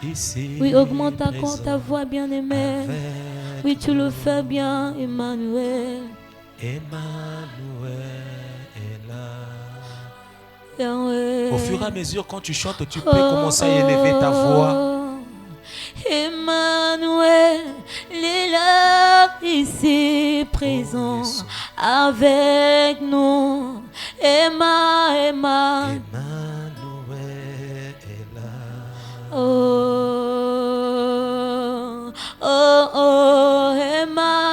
Ici oui, augmente encore ta voix, bien-aimé. Oui, tu le fais bien, Emmanuel. Emmanuel est là. Yahweh. Au fur et à mesure, quand tu chantes, tu peux commencer à élever ta voix. Emmanuel, il est là, ici, présent, avec nous. Emmanuel est là. Oh, oh, oh, Emmanuel.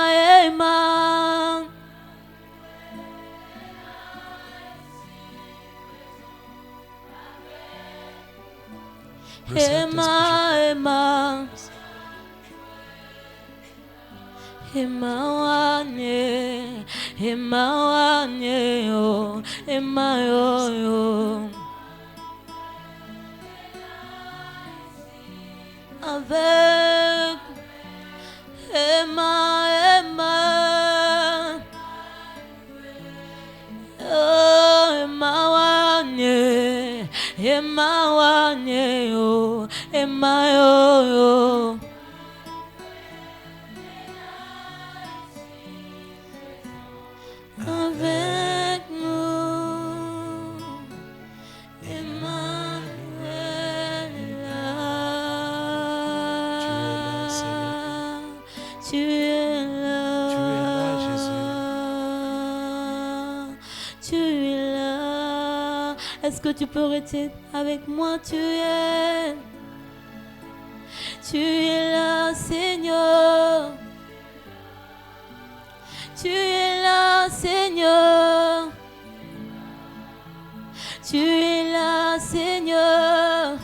Emmanuel. Emmanuel, Emmanuel, oh, Emmanuel. Avec Emmanuel, oh, Emmanuel, Emmanuel, oh, Emmanuel. Avec nous, Emmanuel est là. Tu es là, Jésus. Tu es là. Est-ce que tu peux rester avec moi? Tu es là, Seigneur. Tu es là, Seigneur. Tu es là, Seigneur.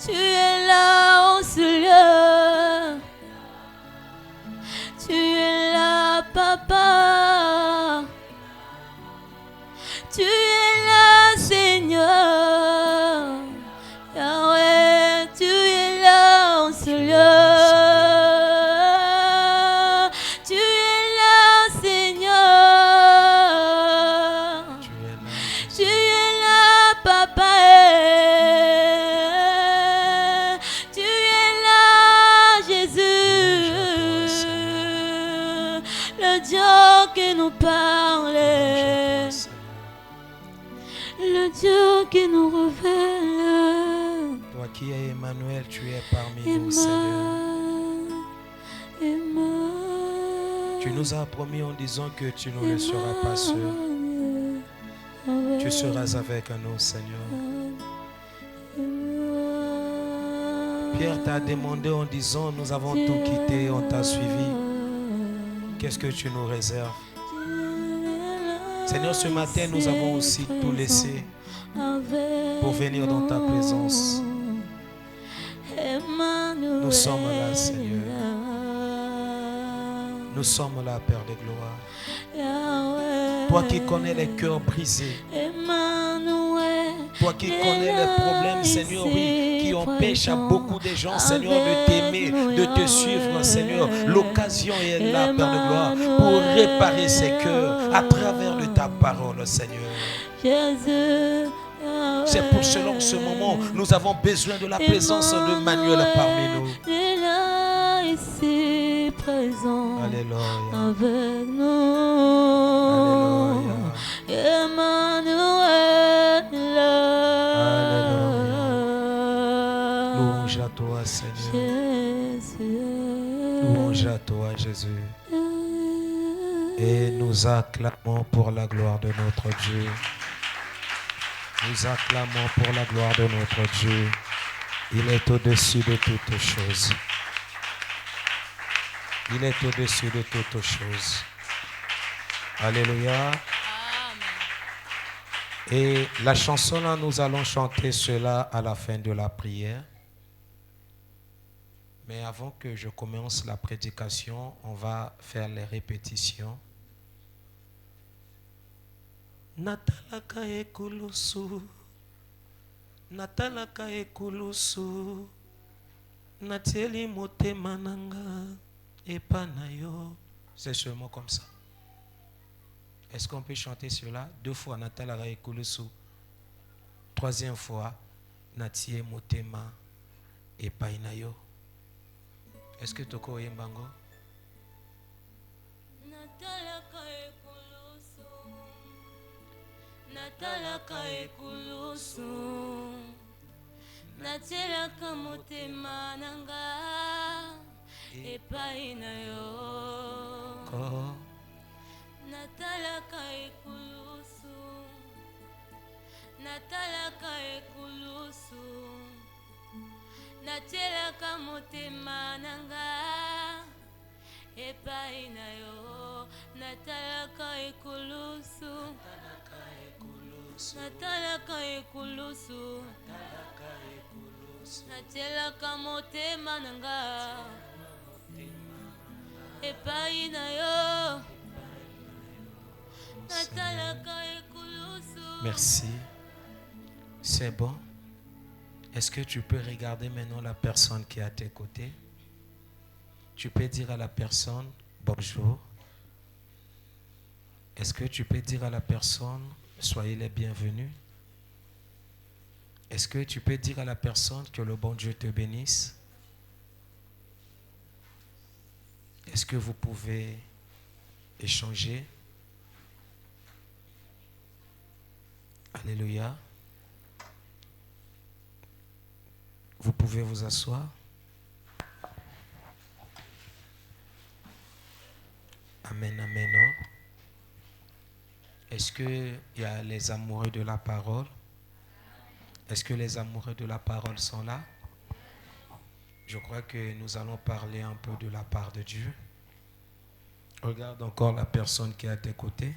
Tu es là en ce lieu. Tu es là, Papa. Tu es là, Seigneur. Yahweh, tu es là en ce lieu. Le Dieu qui nous révèle. Toi qui es Emmanuel, tu es parmi nous, Seigneur. Tu nous as promis en disant que tu ne nous laisseras pas seuls. Tu seras avec nous, Seigneur. Pierre t'a demandé en disant, nous avons tout quitté, on t'a suivi. Qu'est-ce que tu nous réserves? Seigneur, ce matin, nous avons aussi tout laissé pour venir dans ta présence. Nous sommes là, Seigneur. Nous sommes là, Père de gloire. Toi qui connais les cœurs brisés. Toi qui connais les problèmes, Seigneur, oui, qui empêchent à beaucoup de gens, Seigneur, de t'aimer, de te suivre, Seigneur. L'occasion est là, Père de gloire, pour réparer ces cœurs à travers de ta parole, Seigneur. C'est pour cela en ce moment, nous avons besoin de la présence de Emmanuel parmi nous. Ici présent. Alléluia. Avec nous. Alléluia. Emmanuel là. Alléluia. Louange à toi, Seigneur. Jésus. Louange à toi, Jésus. Et nous acclamons pour la gloire de notre Dieu. Nous acclamons pour la gloire de notre Dieu. Il est au-dessus de toutes choses. Il est au-dessus de toutes choses. Alléluia. Et la chanson là, nous allons chanter cela à la fin de la prière. Mais avant que je commence la prédication, on va faire les répétitions. Natalaka ekulusu, natalaka ekulusu, natieli motema nanga epanayo. C'est seulement comme ça. Est-ce qu'on peut chanter cela 2 fois? Natala Ekulusu. 3e fois, Natie Motema et Painayo. Est-ce que Toko Yembango? Natalaka ekulusu, natalaka ekulusu, natielaka motema nanga epai na yo. Oh. Natalaka ekulusu, natalaka ekulusu, natielaka motema nanga epai na yo. Natalaka ekulusu, natalaka ekulusu, natielaka motema nanga epai na yo. Natalaka ekulusu. Merci. C'est bon. Est-ce que tu peux regarder maintenant la personne qui est à tes côtés? Tu peux dire à la personne bonjour. Est-ce que tu peux dire à la personne soyez les bienvenus? Est-ce que tu peux dire à la personne que le bon Dieu te bénisse? Est-ce que vous pouvez échanger? Alléluia. Vous pouvez vous asseoir. Amen, amen. Oh. Est-ce qu'il y a les amoureux de la parole? Est-ce que les amoureux de la parole sont là? Je crois que nous allons parler un peu de la part de Dieu. Regarde encore la personne qui est à tes côtés.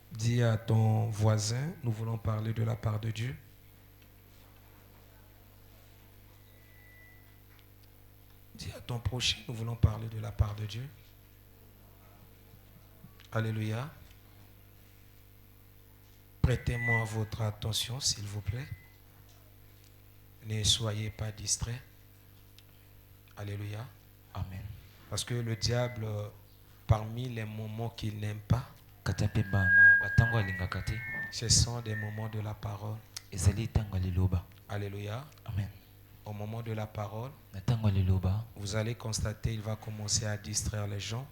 Dis à ton voisin, nous voulons parler de la part de Dieu. Dis à ton prochain, nous voulons parler de la part de Dieu. Alléluia. Prêtez-moi votre attention, s'il vous plaît. Ne soyez pas distraits. Alléluia. Amen. Parce que le diable, parmi les moments qu'il n'aime pas, ce sont des moments de la parole. Alléluia. Amen. Au moment de la parole, vous allez constater, il va commencer à distraire les gens.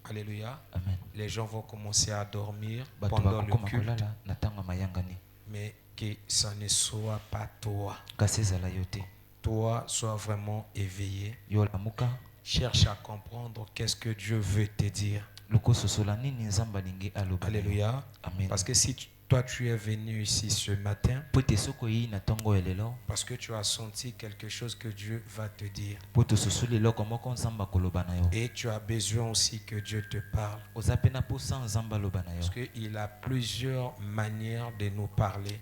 Alléluia. Amen. Les gens vont commencer à dormir pendant le culte. Mais que ça ne soit pas toi. Toi, sois vraiment éveillé. Cherche à comprendre qu'est-ce que Dieu veut te dire. Alléluia. Amen. Parce que si toi tu es venu ici ce matin, parce que tu as senti quelque chose que Dieu va te dire, et tu as besoin aussi que Dieu te parle, parce qu'il a plusieurs manières de nous parler.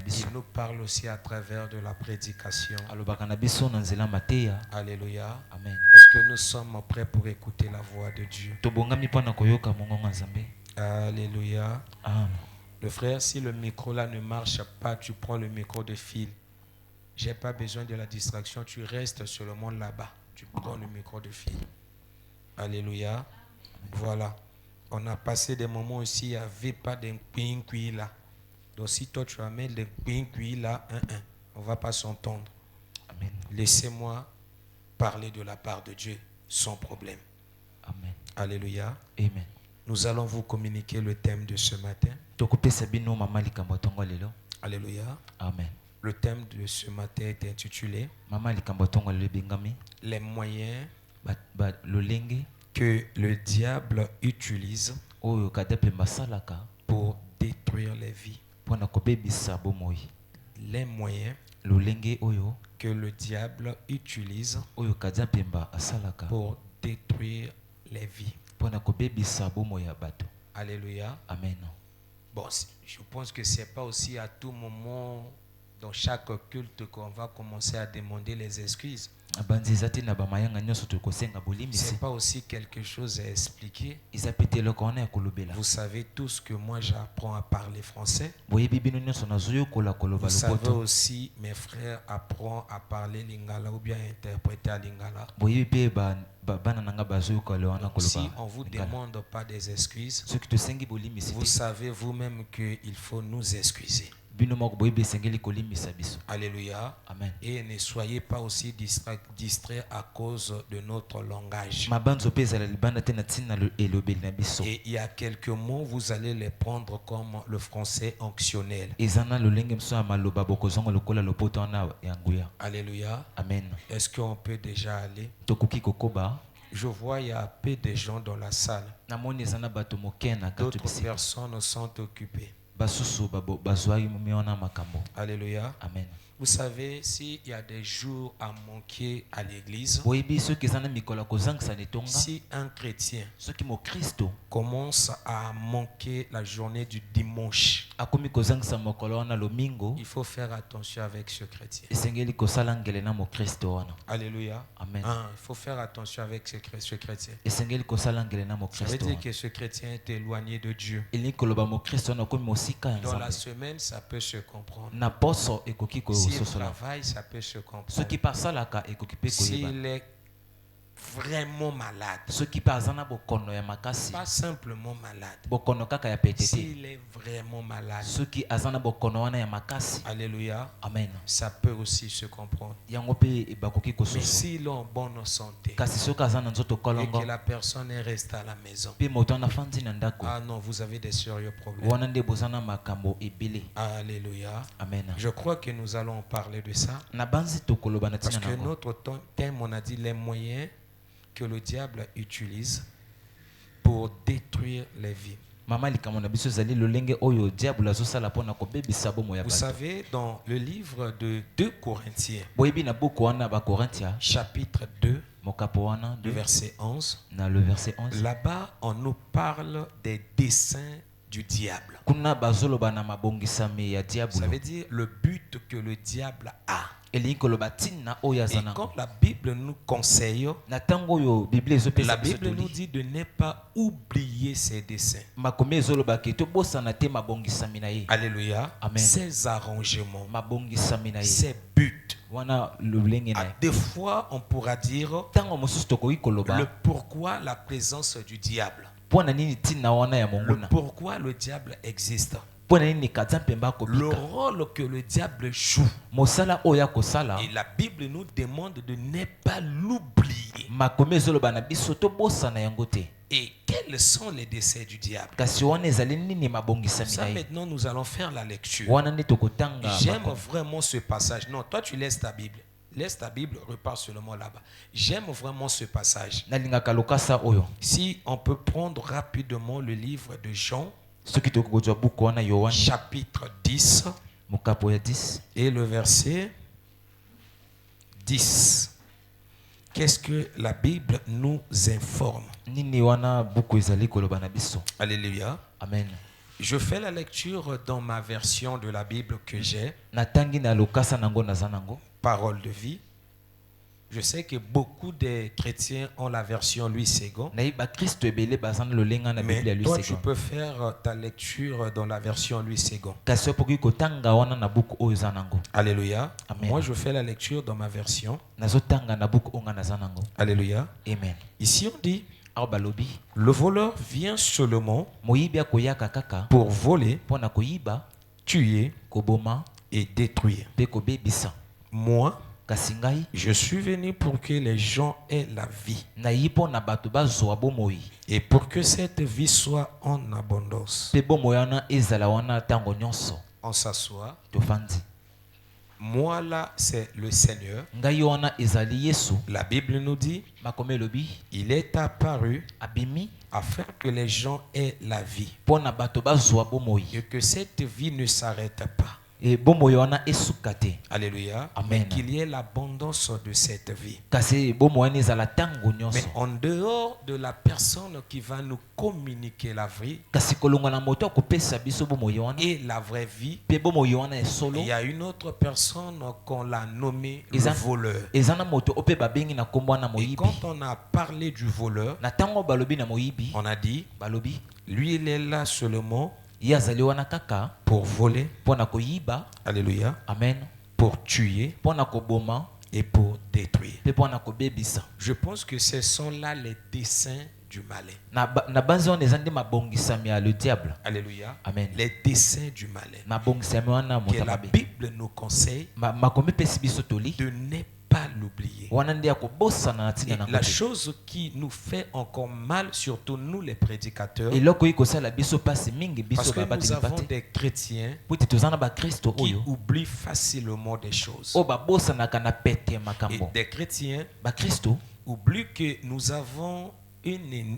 Il nous parle aussi à travers de la prédication. Alléluia. Amen. Est-ce que nous sommes prêts pour écouter la voix de Dieu? Alléluia. Amen. Le frère, si le micro là ne marche pas, tu prends le micro de fil. J'ai pas besoin de la distraction, tu restes seulement là-bas. Tu prends le micro de fil. Alléluia. Voilà. On a passé des moments aussi, il n'y avait pas d'un cuit là. Donc si toi tu amènes le cuit là, on ne va pas s'entendre. Amen. Laissez-moi parler de la part de Dieu sans problème. Amen. Alléluia. Amen. Nous allons vous communiquer le thème de ce matin. Alléluia. Amen. Le thème de ce matin est intitulé les moyens que le diable utilise pour détruire les vies. Les moyens que le diable utilise pour détruire les vies. Alléluia. Amen. Bon, je pense que ce n'est pas aussi à tout moment dans chaque culte qu'on va commencer à demander les excuses. C'est pas aussi quelque chose à expliquer. Vous savez tous que moi j'apprends à parler français. Vous savez aussi mes frères apprennent à parler lingala ou bien interpréter à lingala. Donc, si on ne vous demande pas des excuses, vous savez vous-même qu'il faut nous excuser. Alléluia. Amen. Et ne soyez pas aussi distraits à cause de notre langage. Et il y a quelques mots, vous allez les prendre comme le français onctionnel. Alléluia. Amen. Est-ce qu'on peut déjà aller? Je vois il y a peu de gens dans la salle. D'autres personnes sont occupées. Alléluia. Amen. Vous savez, s'il y a des jours à manquer à l'église, si un chrétien commence à manquer la journée du dimanche, il faut faire attention avec ce chrétien. Alléluia. Amen. Il faut faire attention avec ce chrétien. Ça veut dire que ce chrétien est éloigné de Dieu. Dans la semaine, ça peut se comprendre. S'il travaille, ça peut se comprendre. S'il est vraiment malade, pas simplement malade, s'il est vraiment malade, alléluia, Amen. ça peut aussi se comprendre. Mais s'il est en bonne santé et que la personne est restée à la maison, ah non, vous avez des sérieux problèmes. Alléluia. Amen. Je crois que nous allons parler de ça. Parce que notre thème, on a dit les moyens que le diable utilise pour détruire les vies. Vous savez, dans le livre de 2 Corinthiens, chapitre 2, le verset 11, là-bas, on nous parle des desseins du diable. Ça veut dire le but que le diable a. Et quand la Bible nous conseille, la Bible nous dit de ne pas oublier ses desseins. Alléluia. Amen. Ses arrangements, ses buts. Des fois, on pourra dire le pourquoi la présence du diable. Le pourquoi le diable existe. Le rôle que le diable joue. Et la Bible nous demande de ne pas l'oublier. Et quels sont les desseins du diable? Ça, maintenant, nous allons faire la lecture. J'aime vraiment ce passage. Non, toi, tu laisses ta Bible. Laisse ta Bible, repars seulement là-bas. J'aime vraiment ce passage. Si on peut prendre rapidement le livre de Jean, chapitre 10 et le verset 10. Qu'est-ce que la Bible nous informe? Alléluia. Amen. Je fais la lecture dans ma version de la Bible que j'ai, Parole de vie. Je sais que beaucoup de chrétiens ont la version Louis II. Mais toi, tu peux faire ta lecture dans la version Louis II. Alléluia. Amen. Moi, je fais la lecture dans ma version. Alléluia. Amen. Ici, on dit, le voleur vient seulement pour voler, tuer et détruire. Moi, je suis venu pour que les gens aient la vie et pour que cette vie soit en abondance. On s'assoit. Moi là, c'est le Seigneur. La Bible nous dit, il est apparu afin que les gens aient la vie et que cette vie ne s'arrête pas. Et bomoi wana esuka te. Alléluia. Amen. Mais qu'il y ait l'abondance de cette vie. Kasi bomoi wana ezala tango Mais nyonso. en dehors de la personne qui va nous communiquer la vie Kasi kolonga na moto akopesa biso bomoi wana. et la vraie vie, Pe bomoi wana esolo. il y a une autre personne qu'on l'a nommée le Eza- voleur. Ezana moto ope babengi na kombo na Et moyibi. quand on a parlé du voleur, Na tango balobi na moyibi. on a dit, Balobi. lui il est là seulement Ye azali wana kaka. pour voler, Pona koyiba. alléluia, Amen. pour tuer Pona koboma. et pour détruire. Pe pona kobebisa. Je pense que ce sont là les desseins du malin. Na banzi wana eza nde mabongisami ya le diable. Alléluia. Amen. Les desseins du malin. Mabongisami wana Que moto la mabe. Bible nous conseille Makomi pesi biso toli. de ne pas l'oublier. Wana nde ya kobosana na Et ntina na la kote. chose qui nous fait encore mal, surtout nous les prédicateurs, eloko oyo kosala biso pasi mingi biso parce que nous babateli avons pate des chrétiens po ete toza na bakristo qui oyo oublient facilement des choses. oyo babosanaka na pete ya Et makambo. des chrétiens Bakristo oublient que nous avons un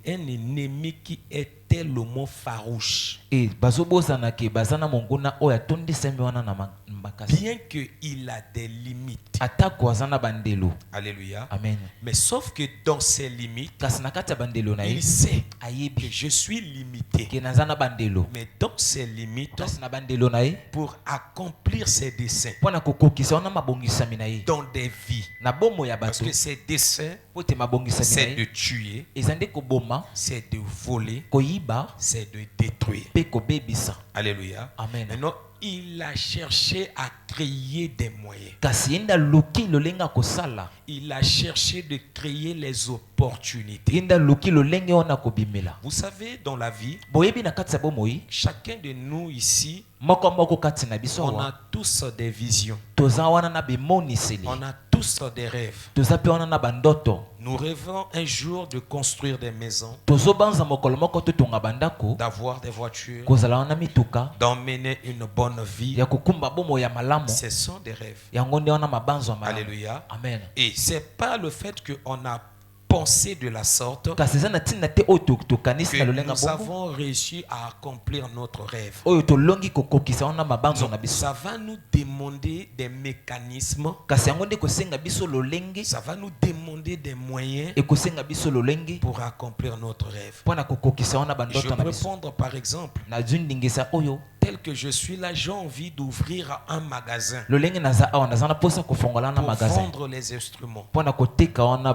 ennemi qui est tellement farouche. e bazobosana ke baza na monguna oyo atondisami wana na makasi Bien qu'il a des limites. atako aza na bandelo. Alléluia. Amen. Mais sauf que dans ses limites, kasi na kati ya bandelo na il ye sait que ayebi je suis limité. ke naza na bandelo. Mais dans ses limites, kasi na bandelo na ye pour accomplir ses desseins mpo na kokokisa wana mabongisami na ye dans des vies. na bomo ya Parce bato que ses desseins, po ete mabongisami c'est na de ye tuer, eza nde koboma, c'est de voler, koyiba c'est de détruire. mpe kobebisa. Alléluia. Amen. Maintenant, il a cherché à créer des moyens. kasi ye nde aluki lolenge ya kosala. Il a cherché de créer les opportunités. ye nde aluki lolenge wana kobimela. Vous savez, dans la vie, boyebi na kati ya bomoi chacun de nous ici, moko moko kati na biso on a awa tous des visions. toza wana na bimoniseli, On a tous des rêves. toza mpe wana na bandoto. Nous rêvons un jour de construire des maisons, tozobanza mokolo moko totonga bandako, d'avoir des voitures, kozala wana mituka d'emmener une bonne vie. ya kokumba bomoi ya malamu. Ce sont des rêves. yango nde wana mabanzo ya malamu. Alléluia. Amen. Et c'est pas le fait qu'on a pensé de la sorte kasi eza na ntina te oyo tokanisi que na lolenga nous bongo avons réussi à accomplir notre rêve. oyo tolongi kokokisa wana mabanzo Non, na biso. ça va nous demander des mécanismes, kasi yango nde kosenga biso lolenge, ça va nous demander des moyens ekosenga biso lolenge pour accomplir notre rêve. mpo na kokokisa wana Je bandoto na peux biso. prendre par exemple, na zwi ndingisa oyo tel que je suis là, j'ai envie d'ouvrir un magasin lolenge naza awa naza na mposa kofongola na pour magasin vendre les instruments. mpo na koteka wana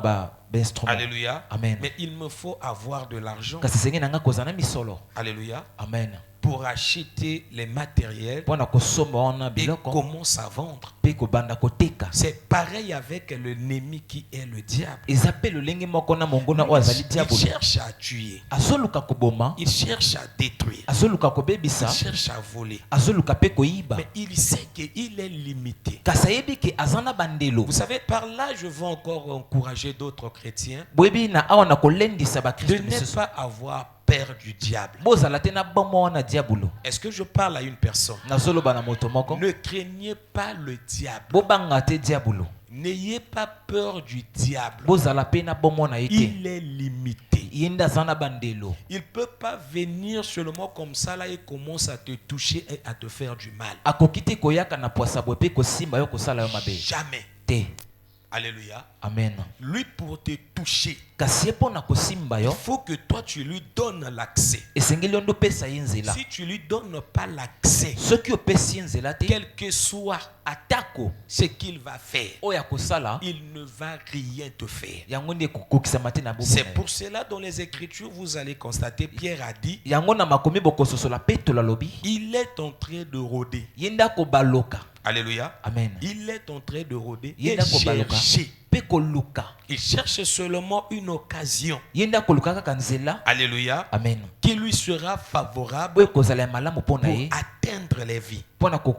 bainstrument. Alléluia. Amen. Mais il me faut avoir de l'argent. kasi senge nanga kozala na misolo. Alléluia. Amen. Pour acheter les matériels mpo na kosomba wana et biloko commence à vendre. mpe kobanda koteka. C'est pareil avec l'ennemi qui est le diable. eza mpe lolenge moko na monguna oyo azali Il diabolo. cherche à tuer, azoluka koboma, il cherche à détruire, azoluka il kobebisa, cherche à voler. azoluka mpe koyiba. Mais il sait qu'il est limité. kasi ayebi ke aza na bandelo. Vous savez, par là, je veux encore encourager d'autres chrétiens boyebi na awa na kolendisa de bakristo ne misusu pas avoir peur du diable. bozala te na bomo wana diabolo. Est-ce que je parle à une personne? nazoloba na moto moko Ne craignez pas le diable. bobanga te diabolo. N'ayez pas peur du diable. bozala mpe na bomo na ye te. Il est limité. ye nde aza na bandelo. Il ne peut pas venir seulement comme ça là et commence à te toucher et à te faire du mal. akoki te koyaka na poasa boye mpe kosimba yo kosala yo mabe Jamais. te. Alléluia. Amen. Lui, pour te toucher, kasi ye mpo na kosimba il yo faut que toi tu lui donnes l'accès. esengeli yo nde opesa ye nzela. Si tu lui donnes pas l'accès, soki opesi ye nzela te, quel que soit atako ce qu'il va faire, oyo akosala il ne va rien te faire. yango nde ekokokisama te na bomo C'est na ye. pour cela dans les Écritures, vous allez constater, Pierre a dit, yango na makomi bokososola petolo alobi il est en train de rôder. ye nde akobaloka. Alléluia. Amen. Il est en train de rôder ye et nde akobaloka chercher. mpe koluka. Il cherche seulement une occasion. ye nde akoluka kaka nzela. Alléluia. Amen. Qui lui sera favorable oyo ekozala ya malamu mpo na pour ye atteindre les vies. mpo na Donc,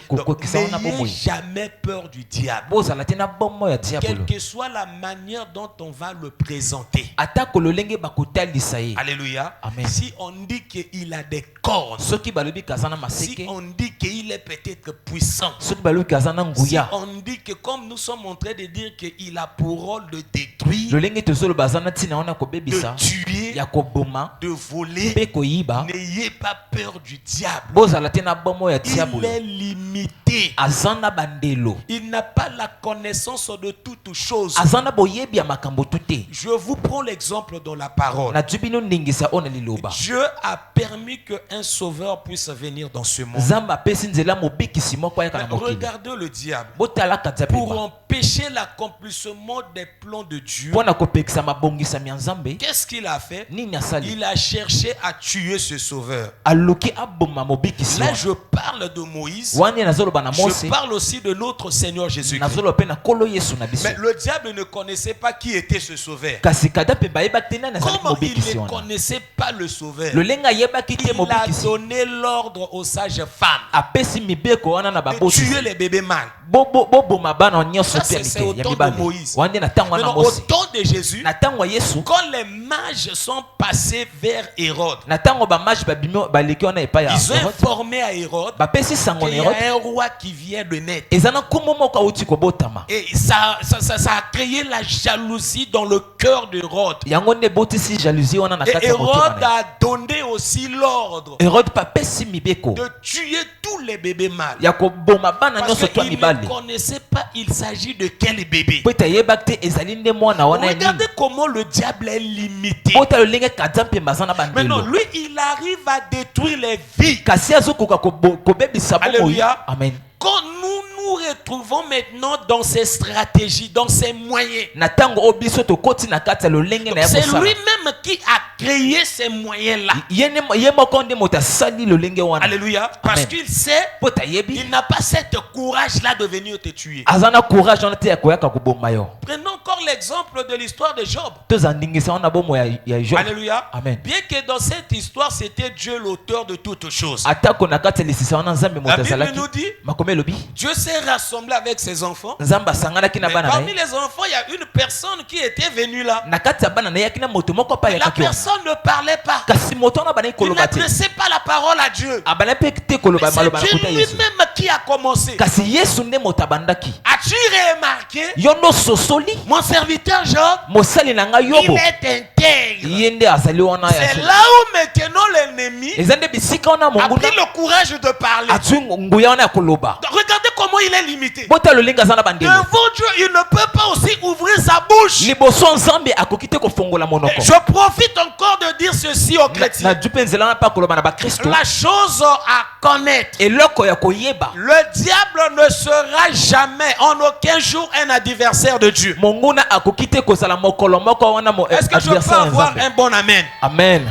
kokokisa wana n'ayez bomoi. jamais peur du diable. bozala te na bomo ya Quelle diabolo. que soit la manière dont on va le présenter. atako lolenge bakotalisa ye. Alléluia. Amen. Si on dit qu'il a des cornes, soki balobi kaza na si maseke, on dit qu'il est peut-être puissant, soki balobi kaza na si nguya, on dit que comme nous sommes en train de dire qu'il a pour rôle de détruire, lolenge tozoloba aza na ntina wana de kobebisa, tuer, ya koboma de voler, pe koyiba n'ayez pas peur du diable. bozala te na bomo ya Il diabolo est limité. azana bandelo Il n'a pas la connaissance de toutes choses. azana boyebi ya makambo tute Je vous prends l'exemple dans la parole. na tubino ndingisa ona liloba Dieu a permis qu'un sauveur puisse venir dans ce monde. zamba pesi nzela mobikisi moko ayaka na Mais mokili regardez le diable. botala kata Pour pe empêcher l'accomplissement des plans de Dieu, pona kopekisa mabongisa ya nzambe qu'est-ce qu'il a fait? nini asali Il a cherché à tuer ce sauveur. aluki aboma mobikisi Là, wana. je parle de Moïse. wani nazoloba na Mose Je parle aussi de notre Seigneur Jésus-Christ. nazoloba pe na kolo Yesu na biso Mais le diable ne connaissait pas qui était ce sauveur. kasi kada pe bayeba te nani azali Comme il mobikisi ne wana connaissait pas le sauveur, lolenga ayebaki te il a mobikisi donné l'ordre aux sages femmes apesi mibeko wana na de tuer babosi les bébés mâles. boboma bana nyonso Ça, te c'est ya au mike ya temps de mibale Moïse. wande na ntango wana Maintenant, au Mose temps de Jésus, na ntango ya Yesu quand les mages sont passés vers Hérode, na ntango bamaji babimi baleki wana epai ya ils ont Hérode, informé à Hérode bapesi sango na qu'il y Hérode a un roi qui vient de naître. eza na nkombo moko awuti kobotama Et ça a créé la jalousie dans le cœur d'Hérode. yango nde ebotisi jalousie wana na Et kati ya motema Hérode na ye. a donné aussi l'ordre Hérode bapesi mibeko de tuer tous les bébés mâles. ya koboma bana Parce nyonso to ya qu'il mibale ne connaissait pas il s'agit de quel bébé. po ete ayebaki te ezali nde mwana wana ya nini Regardez comment le diable est limité. bota lolenge kata mpe baza na Maintenant, bandelo lui, il arrive à détruire les vies. kasi azokoka kobebisa bomoi Alléluia. amen Quand nous retrouvons maintenant dans ses stratégies, dans ses moyens, na ntango oyo biso tokoti na kati ya lolenge na ya c'est kosala lui-même qui a créé ces moyens-là. ye moko nde moto asali lolenge wana Alléluia. Parce Amen. qu'il sait, po tayebi il n'a pas cette courage-là de venir te tuer. aza na courage wana te ya koyaka koboma yo Prenons encore l'exemple de l'histoire de Job. toza ndingisa wana bomo ya Job Alléluia. Amen. Bien que dans cette histoire, c'était Dieu l'auteur de toutes choses. atako na kati ya lisisa wana nzambe La moto Bible azalaki nous dit, makomi elobi Dieu s'est rassemblé avec ses enfants. nzambe asanganaki na Mais bana na parmi ye les enfants, il y a une personne qui était venue là. na kati ya bana na ye ayaki na moto moko pa La ayakaki wana personne ne parlait pas. kasi moto wana abandaki Il koloba te n'adressait pas la parole à Dieu. abandaki mpe te koloba Mais maloba na c'est kuta Dieu yesu lui-même qui a commencé. kasi yesu nde moto abandaki As-tu remarqué? yo ndo sosoli Mon serviteur Job, mosali na ngai il yobo est intègre. ye nde azali wana ya C'est so- là où maintenant l'ennemi eza nde bisika wana a monguna pris le courage de parler. azwi nguya wana ya koloba Donc, regardez comment il est limité. bota lolenge aza na bandelo Devant Dieu, il ne peut pas aussi ouvrir sa bouche. liboso nzambe akoki te kofongola monoko Je profite encore de dire ceci aux na chrétiens. du mpe nzela wana mpe akoloba na bakristo La chose à connaître. eloko ya koyeba Le diable ne sera jamais, en aucun jour, un adversaire de Dieu. monguna akoki te kozala mokolo moko wana Est-ce que je peux adversaire ya avoir nzambe un bon amen? amen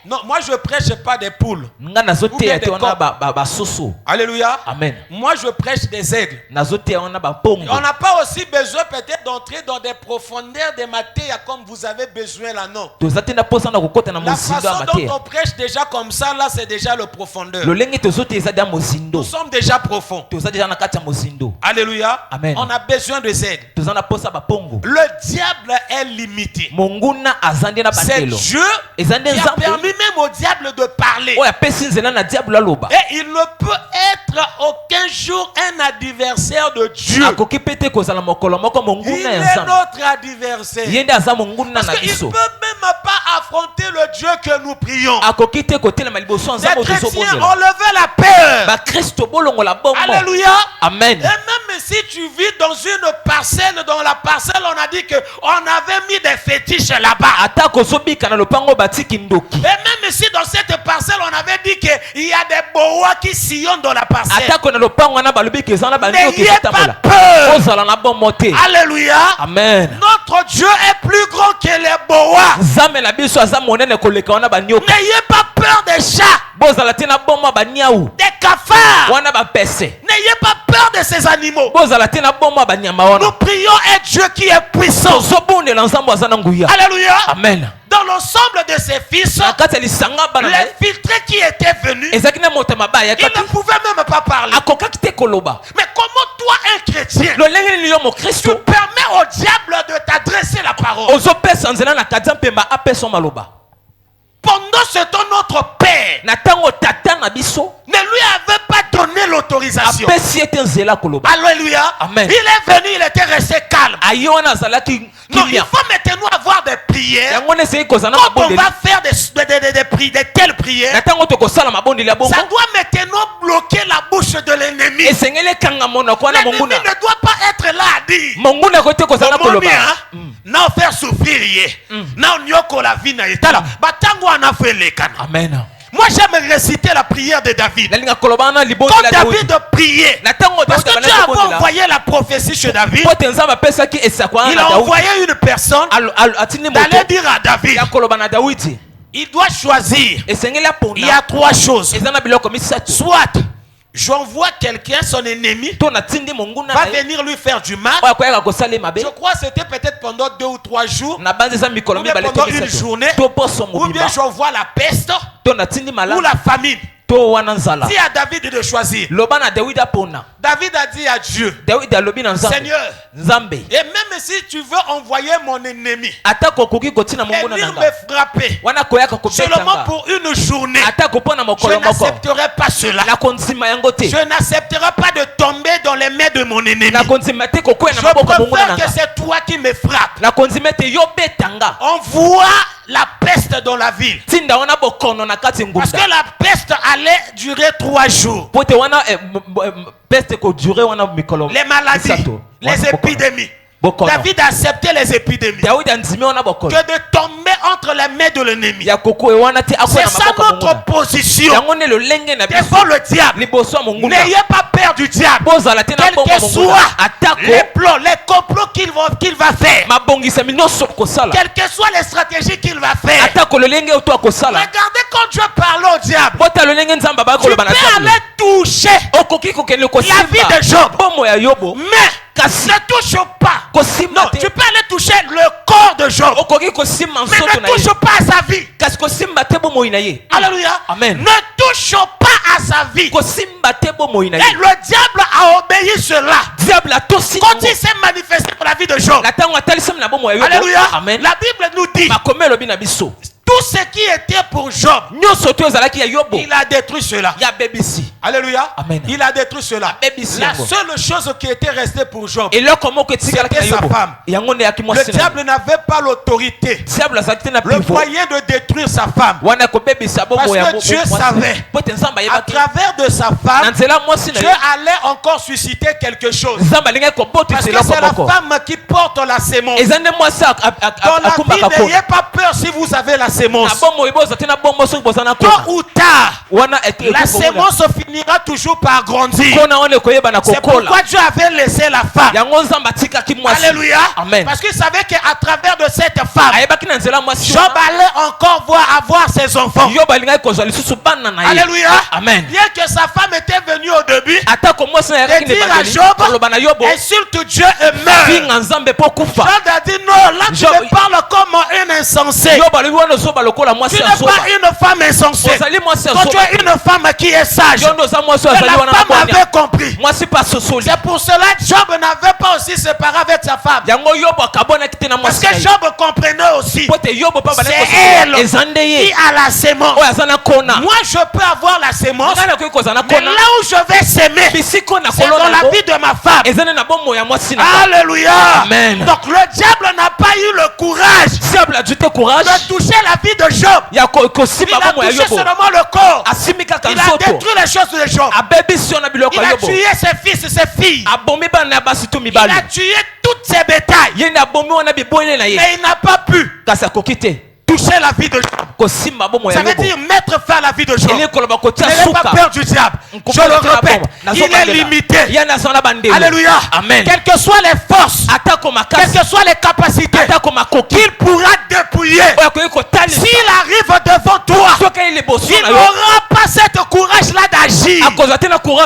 Non, moi je prêche pas des poules. nga nazoteya te Ou bien wana des basoso Alléluia. amen Moi je prêche des aigles. nazoteya wana bampongo On n'a pas aussi besoin peut-être d'entrer dans des profondeurs des matières comme vous avez besoin là, non. toza te na mposa na kokota na La mozindo ya façon dont mateya on prêche déjà comme ça, là, c'est déjà le profondeur. lolenge tozoteya eza deya mozindo Nous sommes déjà profonds. toza deja na kati ya mozindo Alléluia. Amen. On a besoin de aides. toza na posa bapongo Le diable est limité. monguna aza nde na C'est bandelo Dieu eza nde qui a nzambe permis même au diable de parler. oyo apesi nzela na diable aloba Et il ne peut être aucun jour un adversaire de Dieu. akoki mpe te kozala mokolo moko Il monguna ya est nzambe notre adversaire. ye nde aza monguna Parce na qu'il ne biso peut même pas affronter le Dieu que nous prions. akoki te kotelema liboso ya Les nzambe oyo chrétiens tozobondela ont levé la peur. bakristo bolongola bombo Alléluia. amen Et même si tu vis dans une parcelle, dans la parcelle, on a dit qu'on avait mis des fétiches là-bas. ata kozobika na lopango batiki ndoki Et même si dans cette parcelle, on avait dit qu'il y a des boas qui sillonnent dans la parcelle. atako na lopango wana balobiki eza na bandoki N'ayez pas ezotambola peur. ozala na bombo te Alléluia. amen Notre Dieu est plus grand que les boas. nzambe na biso aza monene koleka wana banioka N'ayez pas peur des chats, bozala te na bombo ya baniau des cafards. wana bapese N'ayez pas peur de ces animaux. bozala te na bombo ya banyama Nous wana prions un Dieu qui est puissant. tozobondela nzambe aza na nguya Alléluia. amen Dans l'ensemble de ses fils, na kati ya lisanga bana na ye l'infiltré qui était venu, ezalaki na moto mabe il ne ayakaki pouvait même pas parler. akokaki te koloba Mais comment toi, un chrétien, lolenge nini yo tu mokristo permets au diable de t'adresser la parole? ozopesa nzela na kati ya mpemba apesa maloba Pendant ce temps, notre Père na ntango tata na biso ne lui avait pas donné l'autorité l'autorisation. Alléluia. Amen. Il est venu, il était resté calme. Non, il faut maintenant avoir des prières. Quand on va faire de telles prières, ça doit maintenant bloquer la bouche de l'ennemi. L'ennemi ne doit pas être là à dire non faire souffrir. Non, la vie n'a été là. Amen. Moi j'aime réciter la prière de David. Quand David priait, parce que Dieu a envoyé la prophétie chez David, il a envoyé une personne d'aller dire à David, il doit choisir. Il y a trois choses. Soit j'envoie quelqu'un, son ennemi, va venir lui faire du mal. Je crois que c'était peut-être pendant 2 ou 3 jours, ou bien pendant une journée, ou bien j'envoie la peste ou la famine. Si à David de choisir, David a dit à Dieu, Seigneur, et même si tu veux envoyer mon ennemi et venir me frapper seulement pour une journée, je n'accepterai pas cela. Je n'accepterai pas de tomber dans les mains de mon ennemi. Je préfère que c'est toi qui me frappes. Envoie la peste dans la ville. Parce que la peste allait durer 3 jours. Les maladies, les épidémies. David a accepté les épidémies. Que de tomber entre les mains de l'ennemi. C'est ça notre position devant le diable. N'ayez pas peur du diable. Quel que soit les plans, les complots qu'il va faire, quelles que soient les stratégies qu'il va faire, regardez quand Dieu parle au diable, tu peux aller toucher la vie de Job, mais ne touche pas. Non, tu peux aller toucher le corps de Job, mais ne touche pas à sa vie. Alléluia. Amen. Ne touche pas à sa vie. Et le diable a obéi cela. Quand il s'est manifesté pour la vie de Job, alléluia. Amen. La Bible nous dit tout ce qui était pour Job, il a détruit cela. Alléluia. Amen. Il a détruit cela. La seule chose qui était restée pour Job, c'était sa femme. Le diable n'avait pas l'autorité, le moyen de détruire sa femme. Parce que Dieu savait, à travers de sa femme, Dieu allait encore susciter quelque chose. Parce que c'est la femme qui porte la sémence. Dans la vie, n'ayez pas peur si vous avez la sémence. Tôt ou tard, la sémence finira toujours par grandir. C'est pourquoi Dieu avait laissé la femme. Alléluia. Amen. Parce qu'il savait qu'à travers de cette femme, Job allait encore avoir ses enfants. Alléluia. Amen. Bien que sa femme était venue au début de dire à Job, insulte Dieu et meurt. Job a dit non, là tu me parles comme un insensé. Tu n'es pas une femme insensée. Quand tu es une femme qui est sage. La femme avait compris. C'est pour cela que Job n'avait pas aussi séparé avec sa femme. Parce que Job comprenait aussi. C'est elle qui a la sémence. Moi je peux avoir la sémence, mais là où je vais s'aimer, c'est dans la vie de ma femme. Alléluia. Amen. Donc le diable n'a pas eu le courage de toucher la vie de Job. Il a touché seulement le corps. Il a détruit les choses de Job. Il a tué ses fils et ses filles. Il a tué toutes ses bétails. Mais il n'a pas pu toucher la vie de Job. Ça veut dire mettre fin à la vie de Job. N'ayez pas peur du diable. Je le répète, il est limité. Alléluia. Amen. Quelles que soient les forces, quelles que soient les capacités qu'il pourra dépouiller, s'il arrive devant toi, il n'aura pas ce courage-là d'agir.